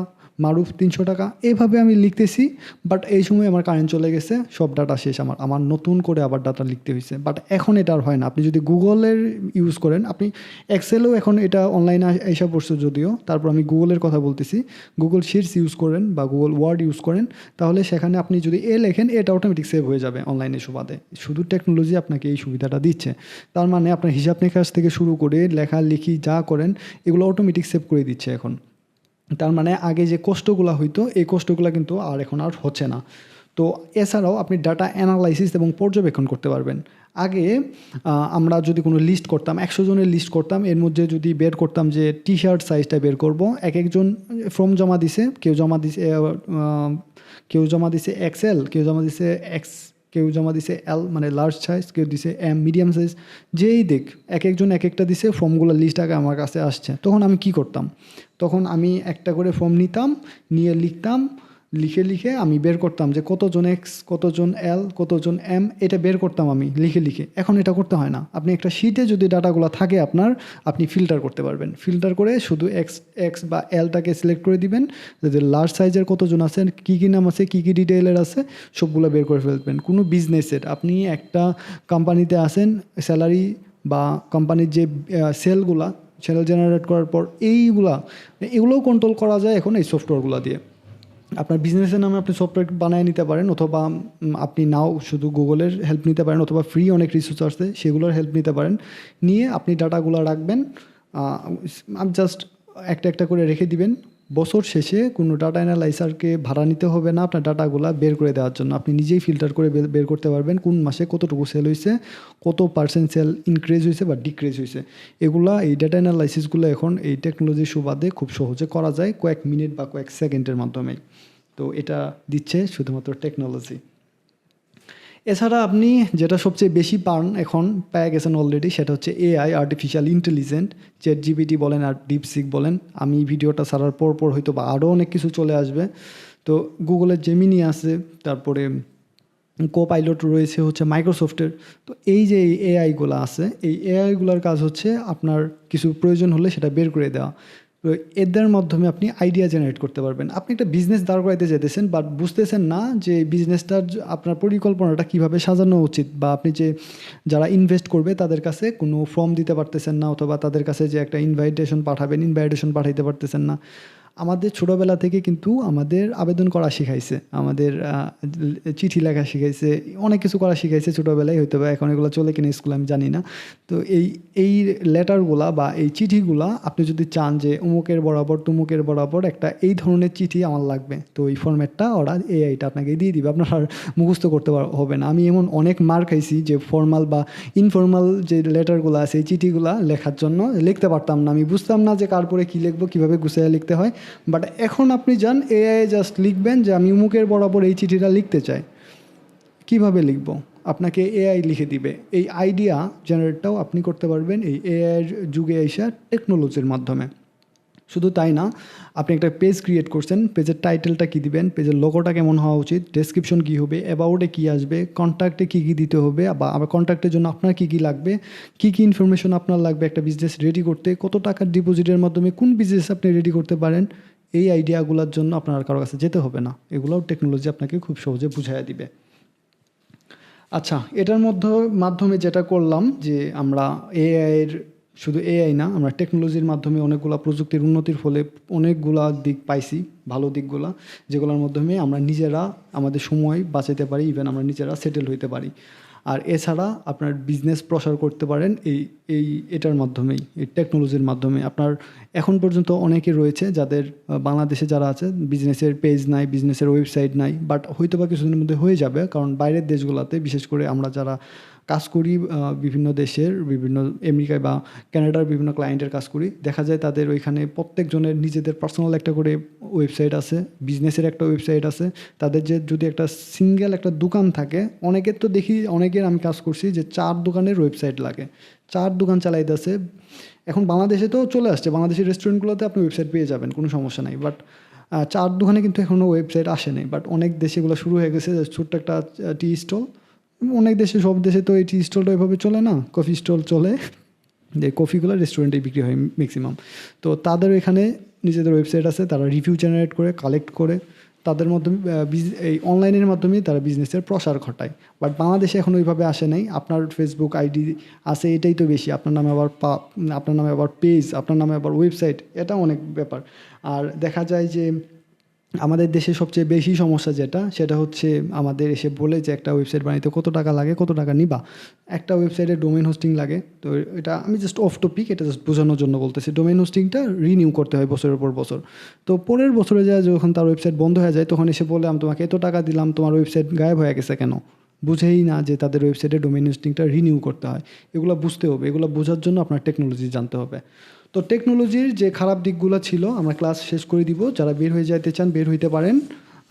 মারুফ 300 টাকা, এইভাবে আমি লিখতেছি। বাট এই সময় আমার কারেন্ট চলে গেছে, সব ডাটা শেষ, আমার নতুন করে আবার ডাটা লিখতে হয়েছে। বাট এখন এটা আর হয় না। আপনি যদি গুগলের ইউজ করেন, আপনি এক্সেলও এখন এটা অনলাইনে এসে পড়ছে যদিও, তারপর আমি গুগলের কথা বলতেছি, গুগল শিটস ইউজ করেন বা গুগল ওয়ার্ড ইউজ করেন, তাহলে সেখানে আপনি যদি লেখেন এটা অটোমেটিক সেভ হয়ে যাবে অনলাইনে সুবাদে। শুধু টেকনোলজি আপনাকে এই সুবিধাটা দিচ্ছে। তার মানে আপনার হিসাব নিকাশ থেকে শুরু করে লেখালেখি যা করেন এগুলো অটোমেটিক সেভ করে দিচ্ছে এখন। তার মানে আগে যে কষ্টগুলো হইতো এই কষ্টগুলো কিন্তু এখন আর হচ্ছে না। তো এছাড়াও আপনি ডাটা অ্যানালাইসিস এবং পর্যবেক্ষণ করতে পারবেন। আগে আমরা যদি কোনো লিস্ট করতাম, 100 জনের লিস্ট করতাম, এর মধ্যে যদি বের করতাম যে টি শার্ট সাইজটা বের করব, এক একজন ফর্ম জমা দিছে, কেউ জমা দিছে এক্সএল, কেউ জমা দিছে এক্স, কেউ জমা দিছে এল মানে লার্জ সাইজ, কেউ দিছে এম মিডিয়াম সাইজ, যেই দিক এক একজন এক একটা দিছে, ফর্মগুলোর লিস্ট আগে আমার কাছে আসছে। তখন আমি কি করতাম, তখন আমি একটা করে ফর্ম নিতাম, নিয়ে লিখতাম, লিখে লিখে আমি বের করতাম যে কতজন এক্স, কতজন এল, কতজন এম, এটা বের করতাম আমি লিখে লিখে। এখন এটা করতে হয় না। আপনি একটা শিটে যদি ডাটাগুলো থাকে আপনার, আপনি ফিল্টার করতে পারবেন। ফিল্টার করে শুধু এক্স এক্স বা এলটাকে সিলেক্ট করে দিবেন, যে লার্জ সাইজের কতজন আছে, কী কী নাম আছে, কী কী ডিটেইলের আছে, সবগুলো বের করে ফেলবেন। কোনো বিজনেসের, আপনি একটা কোম্পানিতে আসেন, স্যালারি বা কোম্পানির যে সেল জেনারেট করার পর এগুলোও কন্ট্রোল করা যায় এখন এই সফটওয়্যারগুলো দিয়ে। আপনার বিজনেসের নামে আপনি সফটওয়্যার বানিয়ে নিতে পারেন, অথবা আপনি নাও শুধু গুগলের হেল্প নিতে পারেন, অথবা ফ্রি অনেক রিসোর্স আছে সেগুলোর হেল্প নিতে পারেন। নিয়ে আপনি ডাটাগুলো রাখবেন, জাস্ট একটা একটা করে রেখে দিবেন। বছর শেষে কোনো ডাটা অ্যানালাইজারকে ভাড়া নিতে হবে না আপনার ডাটাগুলো বের করে দেওয়ার জন্য। আপনি নিজেই ফিল্টার করে বের করতে পারবেন কোন মাসে কতটুকু সেল হয়েছে, কত % সেল ইনক্রিজ হয়েছে বা ডিক্রিজ হয়েছে। এই ডাটা অ্যানালাইসিসগুলো এখন এই টেকনোলজির সুবাদে খুব সহজে করা যায়, কয়েক মিনিট বা কয়েক সেকেন্ডের মাধ্যমে। তো এটা দিচ্ছে শুধুমাত্র টেকনোলজি। এছাড়া আপনি যেটা সবচেয়ে বেশি পান এখন, পেয়ে গেছেন অলরেডি, সেটা হচ্ছে এআই, আর্টিফিশিয়াল ইন্টেলিজেন্ট। চ্যাটজিপিটি বলেন আর ডিপসিক বলেন, আমি ভিডিওটা ছাড়ার পর হয়তো বা আরও অনেক কিছু চলে আসবে। তো গুগলের জেমিনি আছে, তারপরে কোপাইলট রয়েছে হচ্ছে মাইক্রোসফটের। তো এই যে এআইগুলো আছে, এই এআইগুলোর কাজ হচ্ছে আপনার কিছু প্রয়োজন হলে সেটা বের করে দেওয়া। তো এদের মাধ্যমে আপনি আইডিয়া জেনারেট করতে পারবেন। আপনি একটা বিজনেস দাঁড় করাইতে যেতেছেন, বাট বুঝতেছেন না যে বিজনেসটার আপনার পরিকল্পনাটা কীভাবে সাজানো উচিত, বা আপনি যে যারা ইনভেস্ট করবে তাদের কাছে কোনো ফর্ম দিতে পারতেছেন না, অথবা তাদের কাছে যে একটা ইনভাইটেশন পাঠাইতে পারতেছেন না। আমাদের ছোটোবেলা থেকে কিন্তু আমাদের আবেদন করা শিখাইছে, আমাদের চিঠি লেখা শিখাইছে, অনেক কিছু করা শিখাইছে ছোটোবেলায়, হয়তো বা এখন এগুলো চলে কিনা স্কুলে আমি জানি না। তো এই লেটারগুলা বা এই চিঠিগুলা আপনি যদি চান যে অমুকের বরাবর তুমুকের বরাবর একটা এই ধরনের চিঠি আমার লাগবে, তো এই ফরম্যাটটা ওরা এআইটা আপনাকে দিয়ে দিবে, আপনার আর মুখস্থ করতে হবে না। আমি এমন অনেক মার খাইছি যে ফর্মাল বা ইনফর্মাল যে লেটারগুলো আছে, এই চিঠিগুলা লেখার জন্য লিখতে পারতাম না, আমি বুঝতাম না যে কার পরে কী লিখবো, কীভাবে গুছিয়ে লিখতে হয়। বাট এখন আপনি যান এআই, জাস্ট লিখবেন যে আমি উমুকের বরাবর এই চিঠিটা লিখতে চাই, কিভাবে লিখব, আপনাকে এআই লিখে দিবে। এই আইডিয়া জেনারেটটাও আপনি করতে পারবেন এই এআইয়ের যুগে এসে টেকনোলজির মাধ্যমে। শুধু তাই না, আপনি একটা পেজ ক্রিয়েট করছেন, পেজের টাইটেলটা কী দিবেন, পেজের লোগোটা কেমন হওয়া উচিত, ডেসক্রিপশন কী হবে, অ্যাবাউটে কী আসবে, কন্ট্যাক্টে কী কী দিতে হবে, বা আবার কন্ট্যাক্টের জন্য আপনার কী কী লাগবে, কী কী ইনফরমেশন আপনার লাগবে একটা বিজনেস রেডি করতে, কত টাকার ডিপোজিটের মাধ্যমে কোন বিজনেস আপনি রেডি করতে পারেন, এই আইডিয়াগুলোর জন্য আপনার কারো কাছে যেতে হবে না। এগুলোও টেকনোলজি আপনাকে খুব সহজে বুঝাইয়া দিবে। আচ্ছা, এটার মাধ্যমে যেটা করলাম যে আমরা এআইয়ের, শুধু এআই না, আমরা টেকনোলজির মাধ্যমে অনেকগুলা প্রযুক্তির উন্নতির ফলে অনেকগুলা দিক পাইছি, ভালো দিকগুলা, যেগুলোর মাধ্যমে আমরা নিজেরা আমাদের সময় বাঁচাতে পারি, ইভেন আমরা নিজেরা সেটেল হইতে পারি। আর এছাড়া আপনার বিজনেস প্রসার করতে পারেন এটার মাধ্যমেই, এই টেকনোলজির মাধ্যমে। আপনার এখন পর্যন্ত অনেকে রয়েছে যাদের বাংলাদেশে যারা আছে বিজনেসের পেজ নাই, বিজনেসের ওয়েবসাইট নাই, বাট হয়তো বা কিছুদিনের মধ্যে হয়ে যাবে, কারণ বাইরের দেশগুলোতে বিশেষ করে আমরা যারা কাজ করি বিভিন্ন দেশের, বিভিন্ন আমেরিকায় বা কানাডার বিভিন্ন ক্লায়েন্টের কাজ করি, দেখা যায় তাদের ওইখানে প্রত্যেকজনের নিজেদের পার্সোনাল একটা করে ওয়েবসাইট আছে, বিজনেসের একটা ওয়েবসাইট আছে। তাদের যে যদি একটা সিঙ্গেল একটা দোকান থাকে, অনেকের তো দেখি, অনেকের আমি কাজ করছি যে 4 দোকানের ওয়েবসাইট লাগে, 4 দোকান চালাইতেছে। এখন বাংলাদেশে তো চলে আসছে, বাংলাদেশের রেস্টুরেন্টগুলোতে আপনি ওয়েবসাইট পেয়ে যাবেন, কোনো সমস্যা নাই। বাট 4 দোকানে কিন্তু এখনও ওয়েবসাইট আসে নাই। বাট অনেক দেশে এগুলো শুরু হয়ে গেছে, ছোট্ট একটা টি স্টল। অনেক দেশে, সব দেশে তো এই টি স্টলটা এভাবে চলে না, কফি স্টল চলে, যে কফিগুলো রেস্টুরেন্টে বিক্রি হয় ম্যাক্সিমাম। তো তাদের এখানে নিজেদের ওয়েবসাইট আছে, তারা রিভিউ জেনারেট করে, কালেক্ট করে, তাদের মাধ্যমে এই অনলাইনের মাধ্যমেই তারা বিজনেসের প্রসার ঘটায়। বাট বাংলাদেশে এখন ওইভাবে আসে নাই। আপনার ফেসবুক আইডি আছে, এটাই তো বেশি, আপনার নামে আবার আপনার নামে আবার পেজ, আপনার নামে আবার ওয়েবসাইট, এটা অনেক ব্যাপার। আর দেখা যায় যে আমাদের দেশে সবচেয়ে বেশি সমস্যা যেটা, সেটা হচ্ছে আমাদের এসে বলে যে একটা ওয়েবসাইট বানাইতে কত টাকা লাগে, কত টাকা নিবা। একটা ওয়েবসাইটে ডোমেইন হোস্টিং লাগে। তো এটা আমি জাস্ট অফ টপিক, এটা জাস্ট বোঝানোর জন্য বলতেছি। ডোমেইন হোস্টিংটা রিনিউ করতে হয় বছরের পর বছর। তো পরের বছরে যায় যখন তার ওয়েবসাইট বন্ধ হয়ে যায়, তখন এসে বলে আমি তোমাকে এত টাকা দিলাম, তোমার ওয়েবসাইট গায়েব হয়ে গেছে কেন? বুঝেই না যে তাদের ওয়েবসাইটে ডোমেইন হোস্টিংটা রিনিউ করতে হয়। এগুলো বুঝতে হবে, এগুলো বোঝার জন্য আপনার টেকনোলজি জানতে হবে। তো টেকনোলজির যে খারাপ দিকগুলো ছিল আমরা ক্লাস শেষ করে দিব, যারা বের হয়ে যাইতে চান বের হইতে পারেন।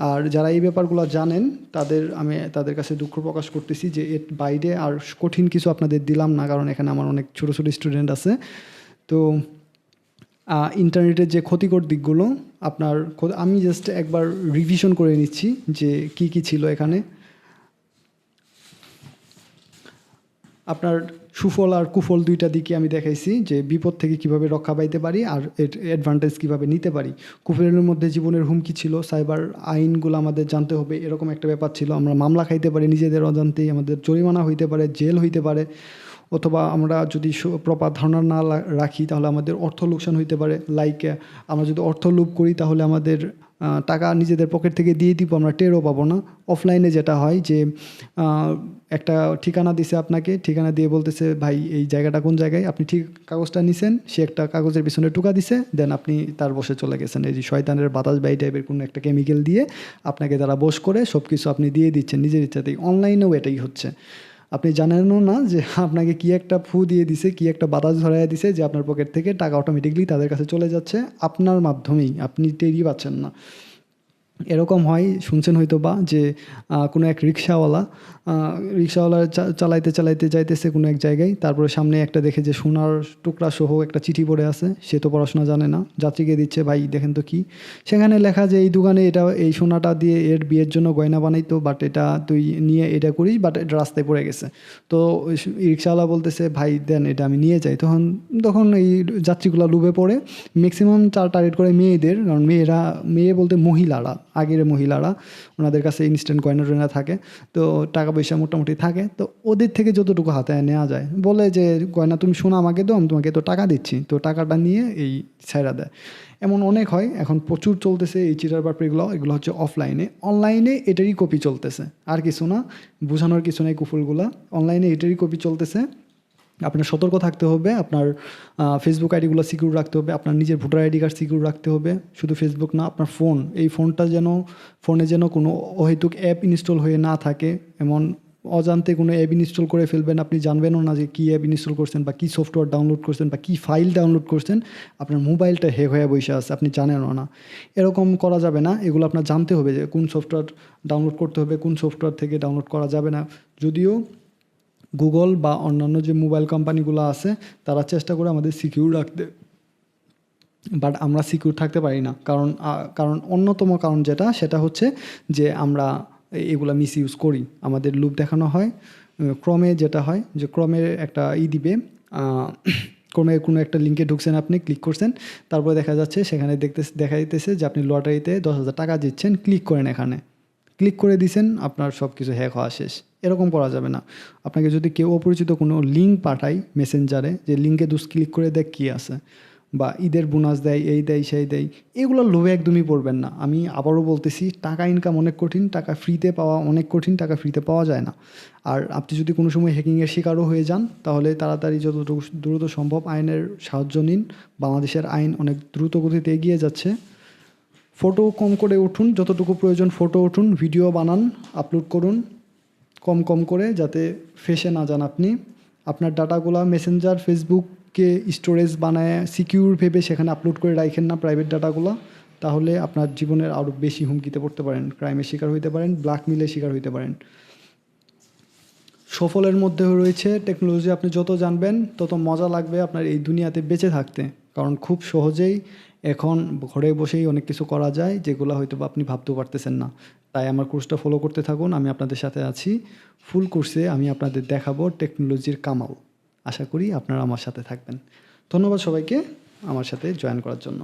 আর যারা এই ব্যাপারগুলো জানেন আমি তাদের কাছে দুঃখ প্রকাশ করতেছি যে এর বাইরে আর কঠিন কিছু আপনাদের দিলাম না, কারণ এখানে আমার অনেক ছোটো ছোটো স্টুডেন্ট আছে। তো ইন্টারনেটের যে ক্ষতিকর দিকগুলো আমি জাস্ট একবার রিভিশন করে নিচ্ছি যে কি কি ছিল এখানে। আপনার সুফল আর কুফল দুইটা দিকে আমি দেখাইছি, যে বিপদ থেকে কিভাবে রক্ষা পাইতে পারি আর এর অ্যাডভান্টেজ কীভাবে নিতে পারি। কুফলের মধ্যে জীবনের হুমকি ছিল, সাইবার আইনগুলো আমাদের জানতে হবে, এরকম একটা ব্যাপার ছিল। আমরা মামলা খাইতে পারি নিজেদের অজান্তেই, আমাদের জরিমানা হইতে পারে, জেল হইতে পারে, অথবা আমরা যদি প্রপার ধারণা না রাখি তাহলে আমাদের অর্থ লোকসান হইতে পারে। লাইক আমরা যদি অর্থ লোভ করি তাহলে আমাদের টাকা নিজেদের পকেট থেকে দিয়ে দিব, আমরা টেরও পাবো না। অফলাইনে যেটা হয় যে একটা ঠিকানা দিছে আপনাকে, ঠিকানা দিয়ে বলতেছে ভাই এই জায়গাটা কোন জায়গায়, আপনি ঠিক কাগজটা নিছেন, সে একটা কাগজের পিছনে টুকা দিছে, দেন আপনি তার বসে চলে গেছেন। এই যে শয়তানের বাতাস বাই টাইপের কোনো একটা কেমিক্যাল দিয়ে আপনাকে তারা বশ করে সব কিছু আপনি দিয়ে দিচ্ছেন নিজের ইচ্ছাতেই। অনলাইনেও এটাই হচ্ছে, আপনি জানেনও না যে আপনাকে কি একটা ফু দিয়ে দিছে, কি একটা বাতাস ধরাইয়া দিছে, যে আপনার পকেট থেকে টাকা অটোমেটিকলি তাদের কাছে চলে যাচ্ছে আপনার মাধ্যমেই, আপনি টেরই পাচ্ছেন না। এরকম হয়, শুনছেন হয়তো বা, যে কোনো এক রিক্সাওয়ালা চালাইতে চালাইতে যাইতেছে কোনো এক জায়গায়, তারপরে সামনে একটা দেখে যে সোনার টুকরা সহ একটা চিঠি পড়ে আছে। সে তো পড়াশোনা জানে না, যাত্রীকে দিচ্ছে, ভাই দেখেন তো কি। সেখানে লেখা যে এই দোকানে এই সোনাটা দিয়ে এর বিয়ের জন্য গয়না বানাইতো, বাট এটা তুই নিয়ে এটা করিস, বাট এটা রাস্তায় পড়ে গেছে। তো রিক্সাওয়ালা বলতেছে ভাই দেন এটা আমি নিয়ে যাই। তখন এই যাত্রীগুলো লুভে পড়ে, ম্যাক্সিমাম টার্গেট করে মেয়েদের, কারণ মেয়ে বলতে মহিলারা, আগের মহিলারা, ওনাদের কাছে ইনস্ট্যান্ট গয়না টয়না থাকে, তো টাকা পয়সা মোটামুটি থাকে, তো ওদের থেকে যতটুকু হাতে নেওয়া যায়, বলে যে গয়না তুমি শোনো আমাকে দাও, আমি তোমাকে তো টাকা দিচ্ছি, তো টাকাটা নিয়ে এই ছাইড়া দেয়। এমন অনেক হয়, এখন প্রচুর চলতেছে এই চিটার বাটপাড়িগুলো। এগুলো হচ্ছে অফলাইনে। অনলাইনে এটারই কপি চলতেছে, আর কিছু না, বোঝানোর কিছু নেই কুফলগুলা। অনলাইনে এটারই কপি চলতেছে। আপনার সতর্ক থাকতে হবে, আপনার ফেসবুক আইডিগুলো সিকিউর রাখতে হবে, আপনার নিজের ভোটার আইডি কার্ড সিকিউর রাখতে হবে। শুধু ফেসবুক না, আপনার ফোনে যেন কোনো অহেতুক অ্যাপ ইনস্টল হয়ে না থাকে। এমন অজান্তে কোনো অ্যাপ ইনস্টল করে ফেলবেন, আপনি জানবেনও না যে কী অ্যাপ ইনস্টল করছেন, বা কী সফটওয়্যার ডাউনলোড করছেন, বা কী ফাইল ডাউনলোড করছেন। আপনার মোবাইলটা হ্যাক হয়ে বসে আছে, আপনি জানেনও না। এরকম করা যাবে না। এগুলো আপনার জানতে হবে যে কোন সফটওয়্যার ডাউনলোড করতে হবে, কোন সফটওয়্যার থেকে ডাউনলোড করা যাবে না। যদিও গুগল বা অন্যান্য যে মোবাইল কোম্পানিগুলো আছে তারা চেষ্টা করে আমাদের সিকিউর রাখতে, বাট আমরা সিকিউর থাকতে পারি না। কারণ অন্যতম কারণ সেটা হচ্ছে যে আমরা এগুলা মিস ইউজ করি, আমাদের লুপ দেখানো হয়। ক্রমে যেটা হয় যে ক্রমের একটা দিবে, ক্রমে কোনো একটা লিঙ্কে ঢুকছেন, আপনি ক্লিক করছেন, তারপরে দেখা যাচ্ছে সেখানে দেখা দিতেছে যে আপনি লটারিতে 10,000 টাকা জিতছেন, ক্লিক করেন, এখানে ক্লিক করে দিয়েছেন, আপনার সব কিছু হ্যাক হওয়া শেষ। এরকম করা যাবে না। আপনাকে যদি কেউ অপরিচিত কোনো লিঙ্ক পাঠায় মেসেঞ্জারে, যে লিঙ্কে ক্লিক করে দেখ কী আছে, বা ঈদের বোনাস দেয়, এই দেয়, সেই দেয়, এগুলোর লোভে একদমই পড়বেন না। আমি আবারও বলতেছি, টাকা ইনকাম অনেক কঠিন, টাকা ফ্রিতে পাওয়া অনেক কঠিন, টাকা ফ্রিতে পাওয়া যায় না। আর আপনি যদি কোনো সময় হ্যাকিংয়ের শিকারও হয়ে যান, তাহলে তাড়াতাড়ি যতটুকু দ্রুত সম্ভব আইনের সাহায্য নিন। বাংলাদেশের আইন অনেক দ্রুত গতিতে এগিয়ে যাচ্ছে। ফটো কম করে উঠুন, যতটুকু প্রয়োজন ফটো উঠুন, ভিডিও বানান, আপলোড করুন কম কম করে, যাতে ফেসে না যান আপনি। আপনার ডাটাগুলো মেসেঞ্জার, ফেসবুকে স্টোরেজ বানায় সিকিউর ভেবে সেখানে আপলোড করে রাখেন না প্রাইভেট ডাটাগুলো, তাহলে আপনার জীবনের আরও বেশি হুমকিতে পড়তে পারেন, ক্রাইমের শিকার হইতে পারেন, ব্ল্যাকমেইলের শিকার হইতে পারেন। সফলের মধ্যে রয়েছে টেকনোলজি আপনি যত জানবেন তত মজা লাগবে আপনার এই দুনিয়াতে বেঁচে থাকতে, কারণ খুব সহজেই এখন ঘরে বসেই অনেক কিছু করা যায় যেগুলো হয়তো বা আপনি ভাবতেও পারতেছেন না। তাই আমার কোর্সটা ফলো করতে থাকুন, আমি আপনাদের সাথে আছি। ফুল কোর্সে আমি আপনাদের দেখাবো টেকনোলজির কামাল। আশা করি আপনারা আমার সাথে থাকবেন। ধন্যবাদ সবাইকে আমার সাথে জয়েন করার জন্য।